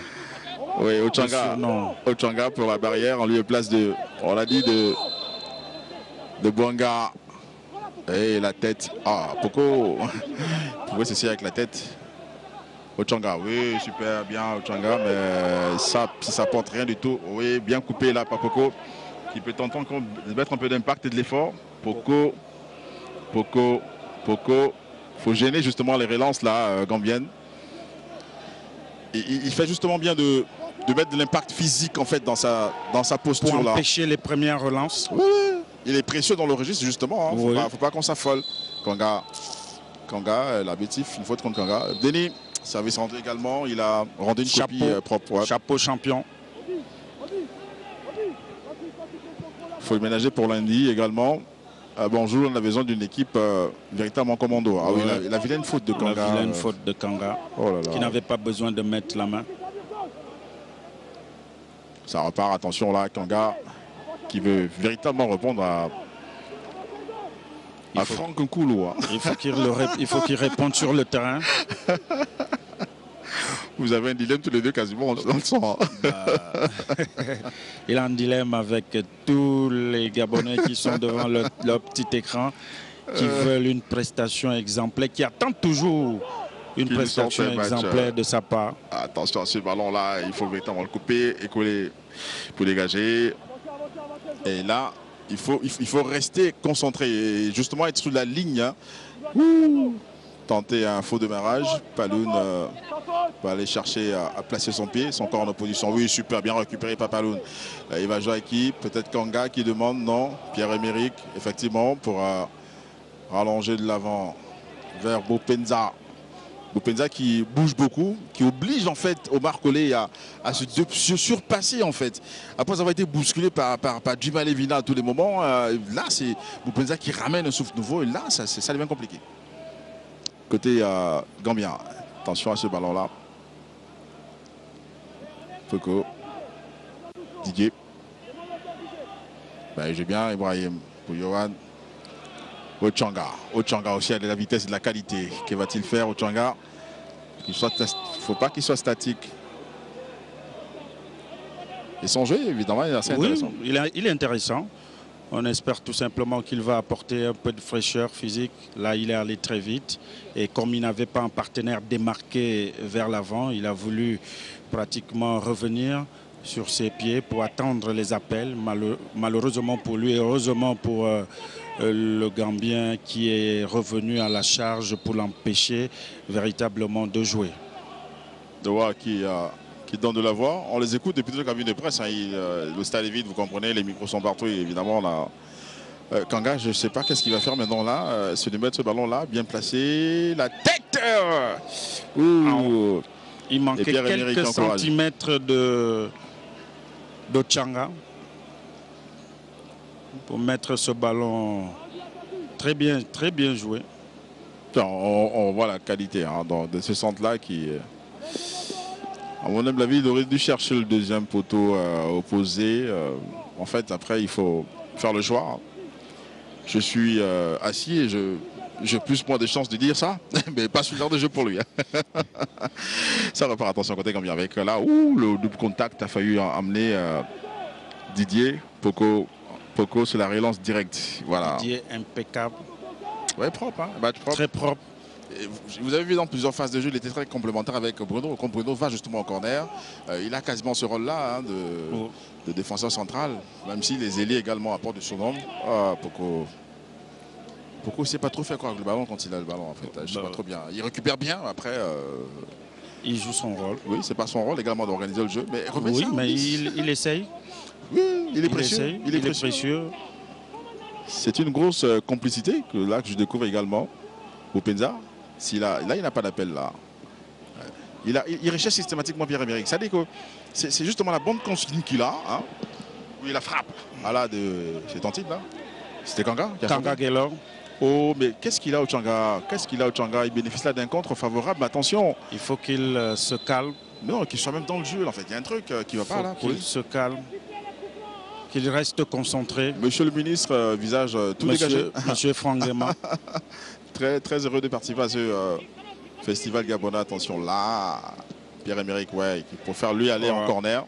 Oui, Ochanga pour la barrière en lieu et place de, on l'a dit, de Bouanga. Et la tête. Poko pouvait cesser avec la tête. Ochanga, oui, super bien Ochanga, mais ça porte rien du tout. Oui, bien coupé là par Poko, qui peut tenter encore de mettre un peu d'impact et de l'effort. Poko, faut gêner justement les relances là, gambiennes. Il fait justement bien de mettre de l'impact physique en fait dans sa posture pour là. Empêcher les premières relances. Oui, il est précieux dans le registre justement. Hein. Faut pas qu'on s'affole. Kanga, l'arbitre, une faute contre Kanga. Denis, service rendu également. Il a rendu une copie propre. Ouais. Chapeau champion. Il faut le ménager pour lundi également. Bonjour, on a besoin d'une équipe véritablement commando. Oui, la vilaine faute de Kanga. La vilaine faute de Kanga, qui n'avait pas besoin de mettre la main. Ça repart, attention là, Kanga qui veut véritablement répondre À Franck Nkoulou. Hein. Il faut qu'il réponde sur le terrain. Vous avez un dilemme tous les deux quasiment dans le sang. Hein. Il a un dilemme avec tous les Gabonais qui sont devant leur petit écran, qui veulent une prestation exemplaire, qui attendent toujours une prestation exemplaire de sa part. Attention à ce ballon-là, il faut véritablement le couper et coller pour dégager. Et là, il faut rester concentré et justement être sur la ligne. Hein. Tenter un faux démarrage. Paloun va aller chercher à placer son pied, son corps en opposition. Oui, super bien récupéré par Paloun. Il va jouer à qui? Peut-être Kanga qui demande, non. Pierre-Emerick, effectivement, pour rallonger de l'avant vers Bopenza. Bopenza qui bouge beaucoup, qui oblige en fait Omar Colley à se surpasser en fait. Après avoir été bousculé par Djima Levina à tous les moments, là c'est Bopenza qui ramène un souffle nouveau et là ça devient compliqué. Côté Gambien, attention à ce ballon-là. Foucault. Didier. Ben, j'ai bien Ibrahim pour Johan. Ochanga. Ochanga aussi a de la vitesse et de la qualité. Que va-t-il faire, Ochanga? Il ne faut pas qu'il soit statique. Et son jeu, évidemment, est assez intéressant. Il est intéressant. On espère tout simplement qu'il va apporter un peu de fraîcheur physique. Là, il est allé très vite. Et comme il n'avait pas un partenaire démarqué vers l'avant, il a voulu pratiquement revenir sur ses pieds pour attendre les appels. Malheureusement pour lui et heureusement pour le Gambien qui est revenu à la charge pour l'empêcher véritablement de jouer. Doha qui donne de la voix. On les écoute depuis toute la cabine de presse. Hein. Le stade est vide, vous comprenez, les micros sont partout. Et évidemment, on a Kanga, je ne sais pas qu'est-ce qu'il va faire maintenant là. Se mettre ce ballon-là, bien placé. La tête Il manquait quelques centimètres d'Ochanga pour mettre ce ballon très bien joué. On voit la qualité hein, de ce centre-là qui... À mon humble avis, il aurait dû chercher le deuxième poteau opposé. En fait, après, il faut faire le choix. Je suis assis et j'ai plus moins de chances de dire ça, mais pas sur l'heure de jeu pour lui. Ça repart, attention, côté Gambien avec là où le double contact a failli amener Didier. Poco sur la relance directe. Voilà. Didier impeccable. Ouais, propre, hein, match propre. Très propre. Vous avez vu dans plusieurs phases de jeu, il était très complémentaire avec Bruno. Quand Bruno va justement au corner, il a quasiment ce rôle-là hein, de défenseur central, même si les ailiers également apportent de son nombre. Poco ne sait pas trop faire quoi avec le ballon quand il a le ballon en fait. Je sais pas trop bien. Il récupère bien, après... Il joue son rôle. Oui, c'est pas son rôle également d'organiser le jeu. Mais oui, mais il essaye. Oui, il est précieux. Il est précieux. C'est une grosse complicité que je découvre également. Bopenza. Là, il n'a pas d'appel là. Il recherche systématiquement Pierre-Emerick. C'est-à-dire que c'est justement la bonne consigne qu'il a, hein, où il la frappe. Voilà, c'est ton titre là. C'était Kanga. Kanga Gaylor. Oh, mais qu'est-ce qu'il a au Changa? Il bénéficie là d'un contre favorable. Mais attention. Il faut qu'il se calme. Non, qu'il soit même dans le jeu. En fait, il y a un truc qui ne va pas là. Qu'il se calme. Qu'il reste concentré. Monsieur le ministre, visage tout dégagé. Monsieur Franck Gema. Très, très heureux de participer à ce festival gabonais. Attention là, Pierre-Emerick, ouais, pour faire lui aller en corner.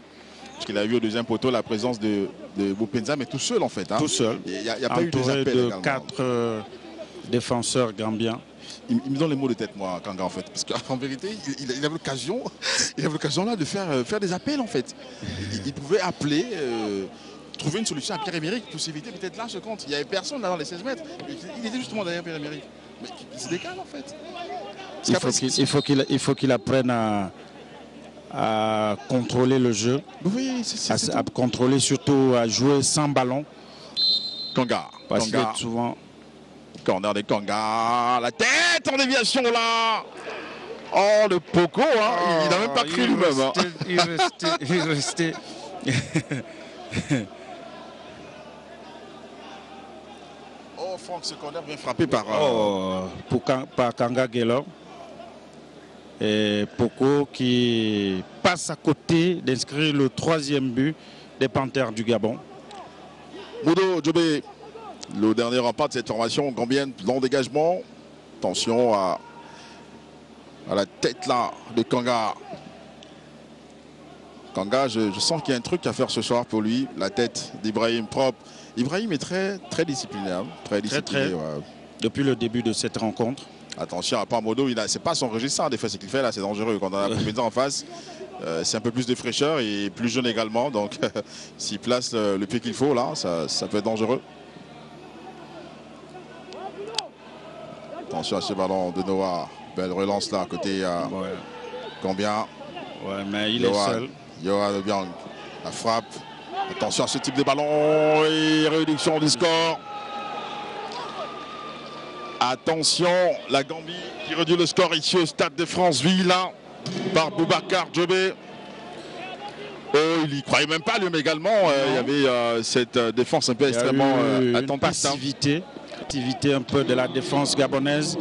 Parce qu'il a vu au deuxième poteau la présence de Bopenza, mais tout seul en fait. Hein. Tout seul. Il n'y a pas eu des appels de également. 4 défenseurs gambiens. Il me donne les mots de tête, moi, Kanga, en fait. Parce qu'en vérité, il avait l'occasion là de faire des appels, en fait. Il pouvait appeler, trouver une solution à Pierre-Emerick pour s'éviter peut-être là ce compte. Il n'y avait personne là dans les 16 mètres. Il était justement derrière Pierre-Emerick. Mais il se décale, en fait. Il faut qu'il apprenne à contrôler le jeu. Oui, à contrôler, surtout à jouer sans ballon. Kanga. Parce que souvent... Corner de Kanga, la tête en déviation là. Oh le Poco, hein, il n'a même pas cru lui-même. Hein. Il restait. Oh Franck, ce corner vient frapper par... par Kanga Gaylor. Et Poco qui passe à côté d'inscrire le 3e but des Panthères du Gabon. Modo Djobé. le dernier rempart de cette formation gambienne, long dégagement. Attention à la tête là de Kanga. Kanga, je sens qu'il y a un truc à faire ce soir pour lui. La tête d'Ibrahim propre. Ibrahim est très discipliné. Hein, très discipliné. Très. Ouais. Depuis le début de cette rencontre. Attention à Pamodo, c'est pas son registre, des fois ce qu'il fait là, c'est dangereux. Quand on a Poupenza en face, c'est un peu plus de fraîcheur et plus jeune également. Donc s'il place le pied qu'il faut là, ça peut être dangereux. Attention à ce ballon de Noah. Belle relance là, côté Gambien. Ouais, mais il est seul. Yohan Obiang, la frappe. Attention à ce type de ballon et réduction du score. Attention, la Gambie qui réduit le score ici au Stade de France-Ville par Boubacar Djobé. Oh, il n'y croyait même pas, lui, mais également, il y avait cette défense un peu extrêmement attentiste. Activité un peu de la défense gabonaise.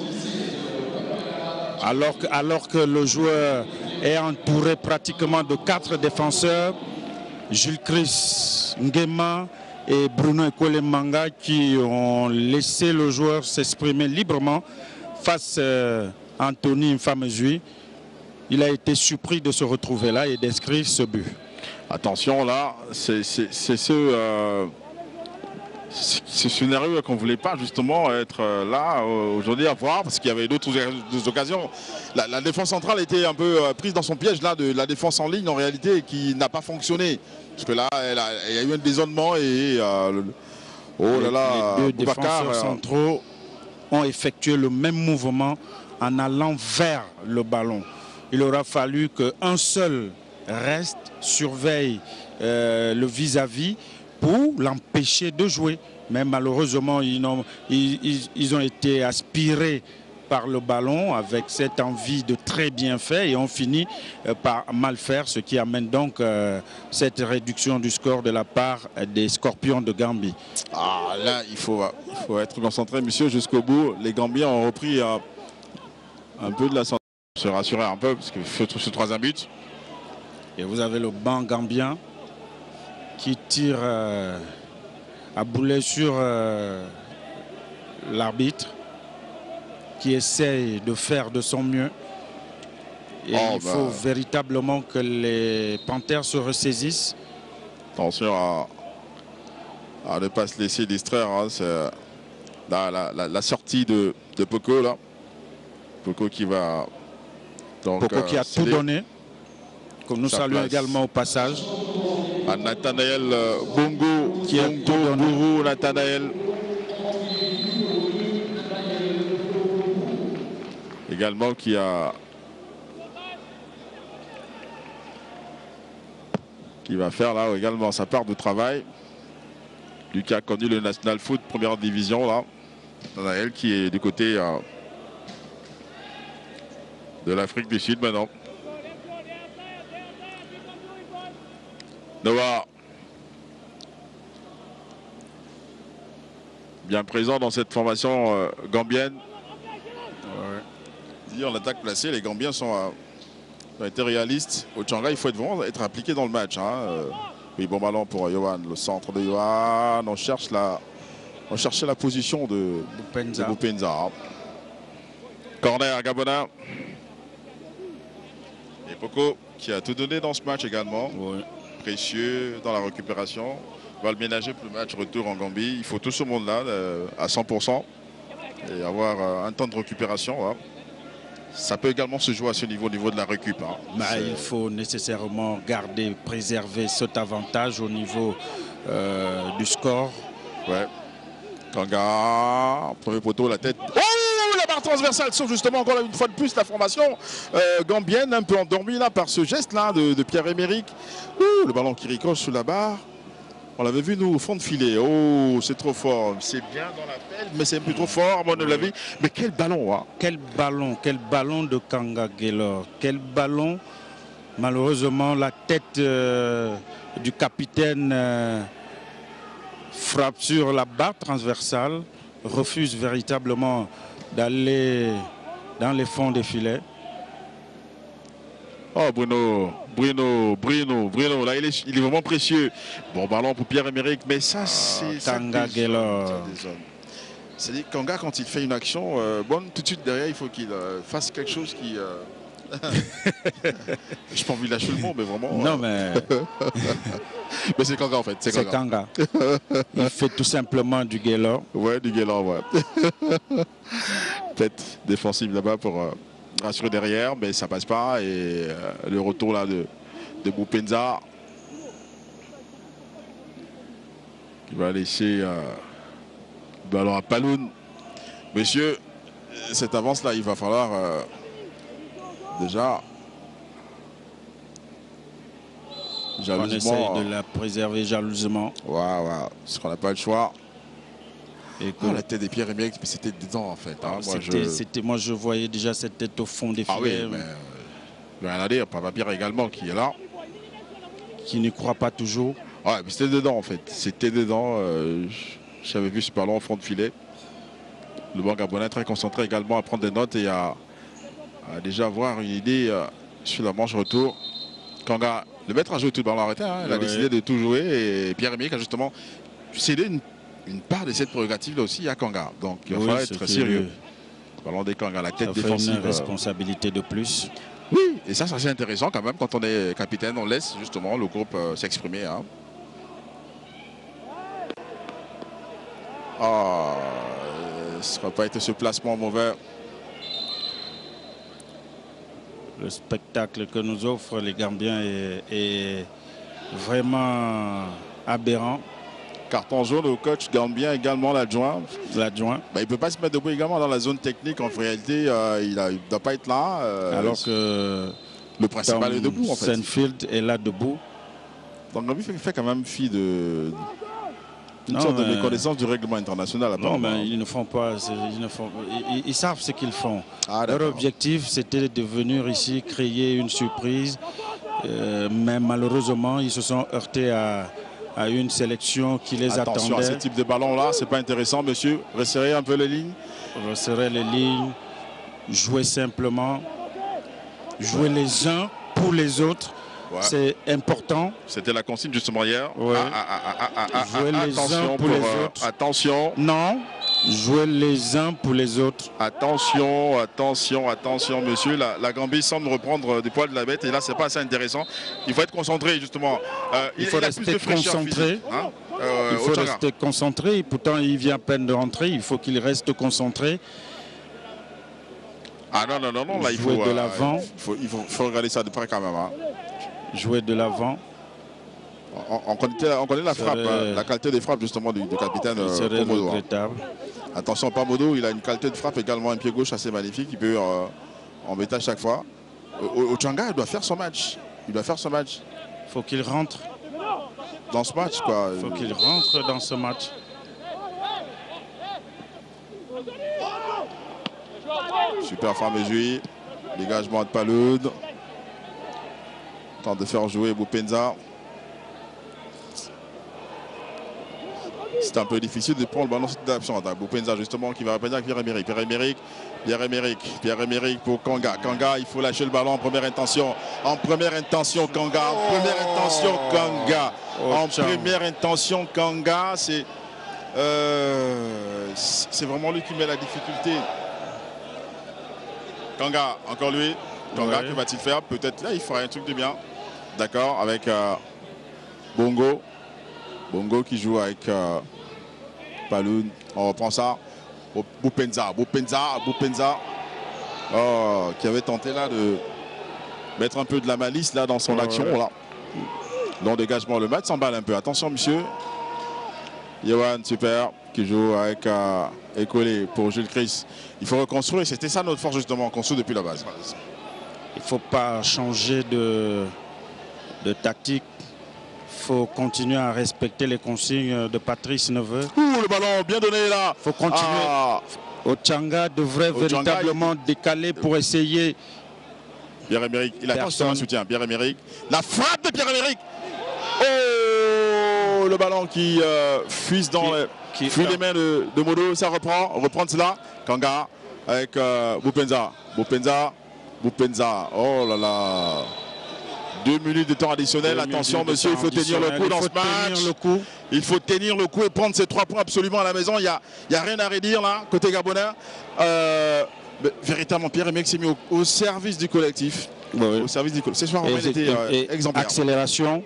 Alors que le joueur est entouré pratiquement de 4 défenseurs, Jules Chris Nguema et Bruno Ekole Manga qui ont laissé le joueur s'exprimer librement face à Anthony Mfamezui. Il a été surpris de se retrouver là et d'inscrire ce but. Attention là, c'est ce scénario qu'on ne voulait pas justement être là aujourd'hui à voir parce qu'il y avait d'autres occasions. La défense centrale était un peu prise dans son piège là de la défense en ligne en réalité qui n'a pas fonctionné. Parce que là, il y a eu un dézonnement et oh là là, les deux défenseurs centraux ont effectué le même mouvement en allant vers le ballon. Il aura fallu qu'un seul reste, surveille le vis-à-vis pour l'empêcher de jouer. Mais malheureusement, ils ont été aspirés par le ballon avec cette envie de très bien faire et ont fini par mal faire, ce qui amène donc cette réduction du score de la part des Scorpions de Gambie. Ah là, il faut être concentré, monsieur, jusqu'au bout. Les Gambiens ont repris un peu de la santé, se rassurer un peu parce qu'il faut ce troisième but. Et vous avez le banc gambien qui tire à boulet sur l'arbitre, qui essaye de faire de son mieux. Et il faut véritablement que les Panthères se ressaisissent. Attention à ne pas se laisser distraire. Hein, c'est la sortie de Poko là. Poko qui va... Donc, Poko qui a tout donné. Comme nous saluons également au passage. À Nathanaël Bongo qui a tout donné. Nathanaël. Également qui va faire là également sa part de travail. Lui qui a connu le National Foot première division là. Nathanaël qui est du côté de l'Afrique du Sud maintenant. Noah, bien présent dans cette formation gambienne. Ouais. En attaque placée, les Gambiens ont été réalistes. Au Tchanga, il faut être impliqué dans le match. Hein. Oui, bon ballon pour Yohan, le centre de Yohan. On cherchait la position de Poupenza. Corner Gabona. Et Poko qui a tout donné dans ce match également. Ouais. Précieux dans la récupération. On va le ménager pour le match retour en Gambie. Il faut tout ce monde-là à 100% et avoir un temps de récupération. Hein. Ça peut également se jouer à ce niveau, au niveau de la récup. Hein. Bah, il faut nécessairement garder, préserver cet avantage au niveau du score. Ouais. Kanga, premier poteau, la tête. Oh, la barre transversale sauf justement encore une fois de plus la formation gambienne, un peu endormie là par ce geste-là de Pierre-Emerick. Le ballon qui ricoche sous la barre. On l'avait vu nous au fond de filet. Oh, c'est trop fort. C'est bien dans la pelle, mais c'est un peu trop fort à mon avis. Mais quel ballon, hein. Quel ballon de Kanga Gaylor. Quel ballon. Malheureusement, la tête du capitaine frappe sur la barre transversale, refuse véritablement d'aller dans les fonds des filets. Oh, Bruno Bruno, là il est vraiment précieux. Bon ballon pour Pierre-Emerick, mais ça c'est Kanga Gaylor. C'est-à-dire Kanga quand il fait une action, bon tout de suite derrière il faut qu'il fasse quelque chose qui... Je pas envie de lâcher le mot, mais vraiment... Non mais... mais c'est Kanga en fait, c'est Kanga. Il fait tout simplement du Gaylor. Ouais, du Gaylor, ouais. Peut-être défensive là-bas pour... rassuré derrière, mais ça passe pas. Et le retour là de Boupenza qui va laisser le ballon à Paloun. Monsieur, cette avance là, il va falloir déjà on essaye de la préserver jalousement. Ouais, parce qu'on n'a pas le choix. Et que la tête des Pierre-Emerick, mais c'était dedans en fait. Hein. Moi je voyais déjà cette tête au fond des filets. Ah oui, mais rien à dire. Papa Pierre également qui est là. Qui n'y croit pas toujours. Ouais, mais c'était dedans en fait. C'était dedans. J'avais vu ce ballon au fond de filet. Le banc gabonais très concentré également à prendre des notes et à déjà avoir une idée sur la manche retour. Kanga, le maître a joué tout le ballon arrêté. Hein. Il a décidé de tout jouer et Pierre-Emerick a justement cédé une part de cette prérogative là aussi à Kanga. Donc il va falloir être sérieux. Ballon des Kanga, la tête défensive. Une responsabilité de plus. Oui, et ça c'est intéressant quand même quand on est capitaine, on laisse justement le groupe s'exprimer. Hein. Ça ne va pas être ce placement mauvais. Le spectacle que nous offrent les Gambiens est vraiment aberrant. Carton jaune au coach gambien, également l'adjoint. L'adjoint. Il ne peut pas se mettre debout également dans la zone technique. En réalité, il ne doit pas être là. Alors que le principal est debout en fait. Senfield est là debout. Donc Gambie fait quand même fi de... une sorte de méconnaissance du règlement international. Non, mais ils ne font pas. Ils savent ce qu'ils font. Leur objectif, c'était de venir ici créer une surprise. Mais malheureusement, ils se sont heurtés à une sélection qui les attendait. Attention à ce type de ballon-là, c'est pas intéressant, monsieur. Resserrer un peu les lignes. Resserrer les lignes. Jouer simplement. Jouer les uns pour les autres. Ouais. C'est important. C'était la consigne justement hier. Ouais. Jouer les uns pour les autres. Attention. Non. Jouer les uns pour les autres. Attention, monsieur. La Gambie semble reprendre des poils de la bête et là, c'est pas assez intéressant. Il faut être concentré, justement. Il faut rester concentré. Hein, il faut rester concentré. Et pourtant, il vient à peine de rentrer. Il faut qu'il reste concentré. Ah non. Là, il faut de l'avant. Il faut regarder ça de près quand même. Hein. Jouer de l'avant. On connaît la frappe, la qualité des frappes justement du capitaine Pamodo. Attention, Pamodo, il a une qualité de frappe également, un pied gauche assez magnifique, il peut embêter à chaque fois. Ochanga, il doit faire son match. Il faut qu'il rentre dans ce match, quoi. Il faut qu'il rentre dans ce match. Super frappe Méjoui. Dégagement de Paloud. Tente de faire jouer Boupenza. C'est un peu difficile de prendre le ballon cette option. Boupenza justement qui va répondre avec Pierre-Emerick. Pierre-Emerick pour Kanga. Kanga, il faut lâcher le ballon en première intention. Kanga. C'est vraiment lui qui met la difficulté. Kanga, encore lui. Kanga, que va-t-il faire? Peut-être là, il fera un truc de bien. D'accord, avec Bongo. Bongo qui joue avec Paloun. On reprend ça. Boupenza. Oh, qui avait tenté là de mettre un peu de la malice là dans son action. Là. Long dégagement, le match s'emballe un peu. Attention, monsieur. Yohan, super, qui joue avec Écolé pour Jules Chris. Il faut reconstruire. C'était ça notre force justement, construire depuis la base. Il ne faut pas changer de tactique. Il faut continuer à respecter les consignes de Patrice Neveu. Le ballon bien donné là. Il faut continuer. Ochanga devrait véritablement décaler pour essayer. Pierre-Emerick, il attend un soutien. Pierre-Emerick. La frappe de Pierre-Emerick. Oh, le ballon qui fuise dans les mains de Modo. Ça reprend cela. Kanga avec Boupenza. Oh là là. 2 minutes de temps additionnel. Attention, monsieur, il faut tenir le coup dans ce match. Il faut tenir le coup et prendre ces 3 points absolument à la maison. Il n'y a rien à redire là, côté gabonais. Véritablement, Pierre-Emerick s'est mis au service du collectif. Oui. Au service du collectif. Ce soir, il était exemplaire. Accélération.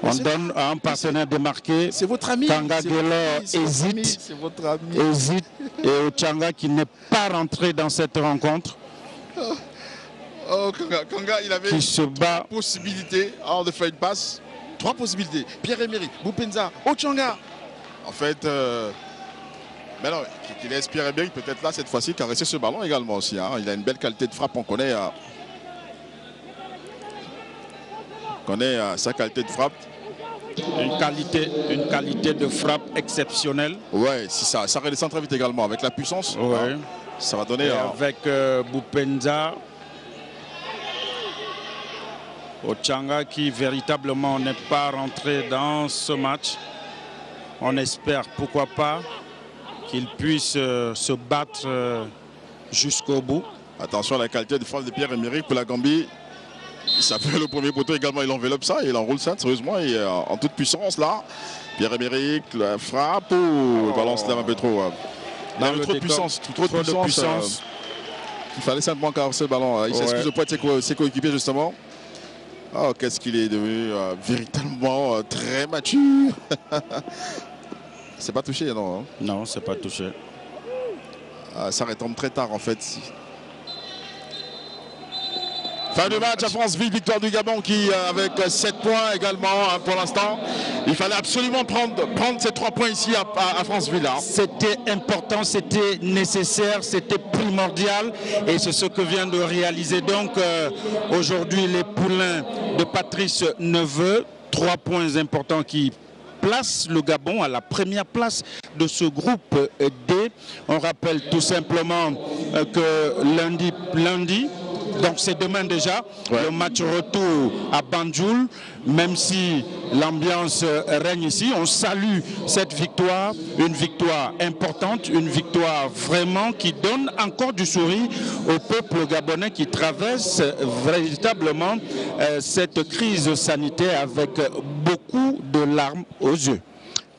On donne à un partenaire de marquer. C'est votre ami. Kanga Guelo hésite. C'est votre ami. Hésite. Et Ochanga qui n'est pas rentré dans cette rencontre. Oh, Kanga, il avait qui se bat. 3 possibilités de faire une passe. 3 possibilités. Pierre-Emerick, Boupenza, Ochanga. En fait, mais non, qui laisse Pierre-Emerick peut-être là cette fois-ci caresser ce ballon également aussi. Hein. Il a une belle qualité de frappe, on connaît. Sa qualité de frappe. Une qualité de frappe exceptionnelle. Ouais, si ça redescend très vite également avec la puissance. Ouais. Ça va donner. Avec Boupenza, Ochanga qui véritablement n'est pas rentré dans ce match. On espère, pourquoi pas, qu'il puisse se battre jusqu'au bout. Attention à la qualité de frappe de Pierre-Emerick pour la Gambie. Ça fait le premier poteau également, il enveloppe ça, il enroule ça sérieusement et en toute puissance là. Pierre-Emerick, la frappe, il balance là un peu trop. Trop de puissance, trop de puissance. Il fallait simplement caresser le ballon. Il s'excuse auprès de ses coéquipiers justement. Oh, qu'est-ce qu'il est devenu véritablement très mature. C'est pas touché, non? Non, c'est pas touché. Ça retombe très tard en fait. Fin de match à Franceville, victoire du Gabon qui avec 7 points également pour l'instant. Il fallait absolument prendre ces 3 points ici à Franceville. Hein. C'était important, c'était nécessaire, c'était primordial et c'est ce que vient de réaliser donc aujourd'hui les poulains de Patrice Neveu. 3 points importants qui place le Gabon à la première place de ce groupe D. On rappelle tout simplement que lundi, donc c'est demain déjà, le match retour à Banjul, même si l'ambiance règne ici, on salue cette victoire, une victoire importante, une victoire vraiment qui donne encore du sourire au peuple gabonais qui traverse véritablement cette crise sanitaire avec beaucoup de larmes aux yeux.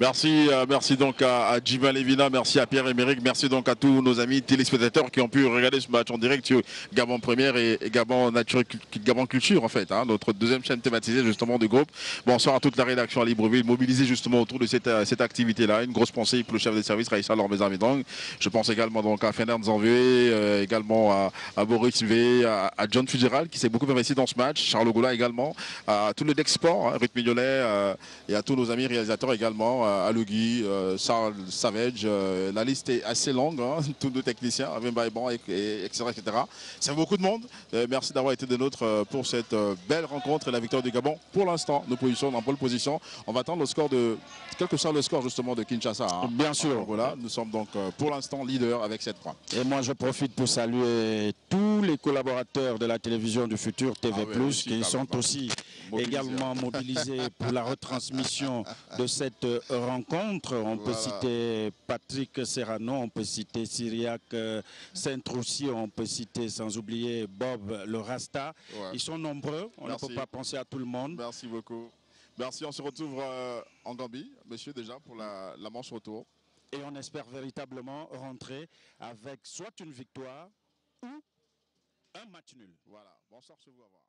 Merci donc à Djiba Levina, merci à Pierre-Emerick, merci donc à tous nos amis téléspectateurs qui ont pu regarder ce match en direct sur Gabon Première et Gabon Nature, Gabon Culture en fait, hein, notre deuxième chaîne thématisée justement du groupe. Bonsoir à toute la rédaction à Libreville, mobilisée justement autour de cette activité-là. Une grosse pensée pour le chef de service Raïssa Lormezamidong. Je pense également donc à Fernand Zanvé, également à Boris V, à John Fitzgerald qui s'est beaucoup investi dans ce match, Charles Goula également, à tout le Dexport, hein, Ruth Mignolet et à tous nos amis réalisateurs également. Alugui, Savage, la liste est assez longue, hein, tous nos techniciens, etc. C'est beaucoup de monde. Merci d'avoir été des nôtres pour cette belle rencontre et la victoire du Gabon. Pour l'instant, nous positionnons en pole position. On va attendre le score quel que soit le score justement de Kinshasa. Hein. Bien sûr. Voilà, nous sommes donc pour l'instant leaders avec 7 points. Et moi, je profite pour saluer tous les collaborateurs de la télévision du futur TV+, qui sont aussi également mobilisés pour la retransmission de cette rencontre. On peut citer Patrick Serrano, on peut citer Syriac Saint-Troussi, on peut citer sans oublier Bob le Rasta. Ils sont nombreux, on ne peut pas penser à tout le monde. Merci beaucoup. Merci, on se retrouve en Gambie, monsieur, déjà pour la manche retour. Et on espère véritablement rentrer avec soit une victoire ou un match nul. Voilà, bonsoir chez vous. Au revoir.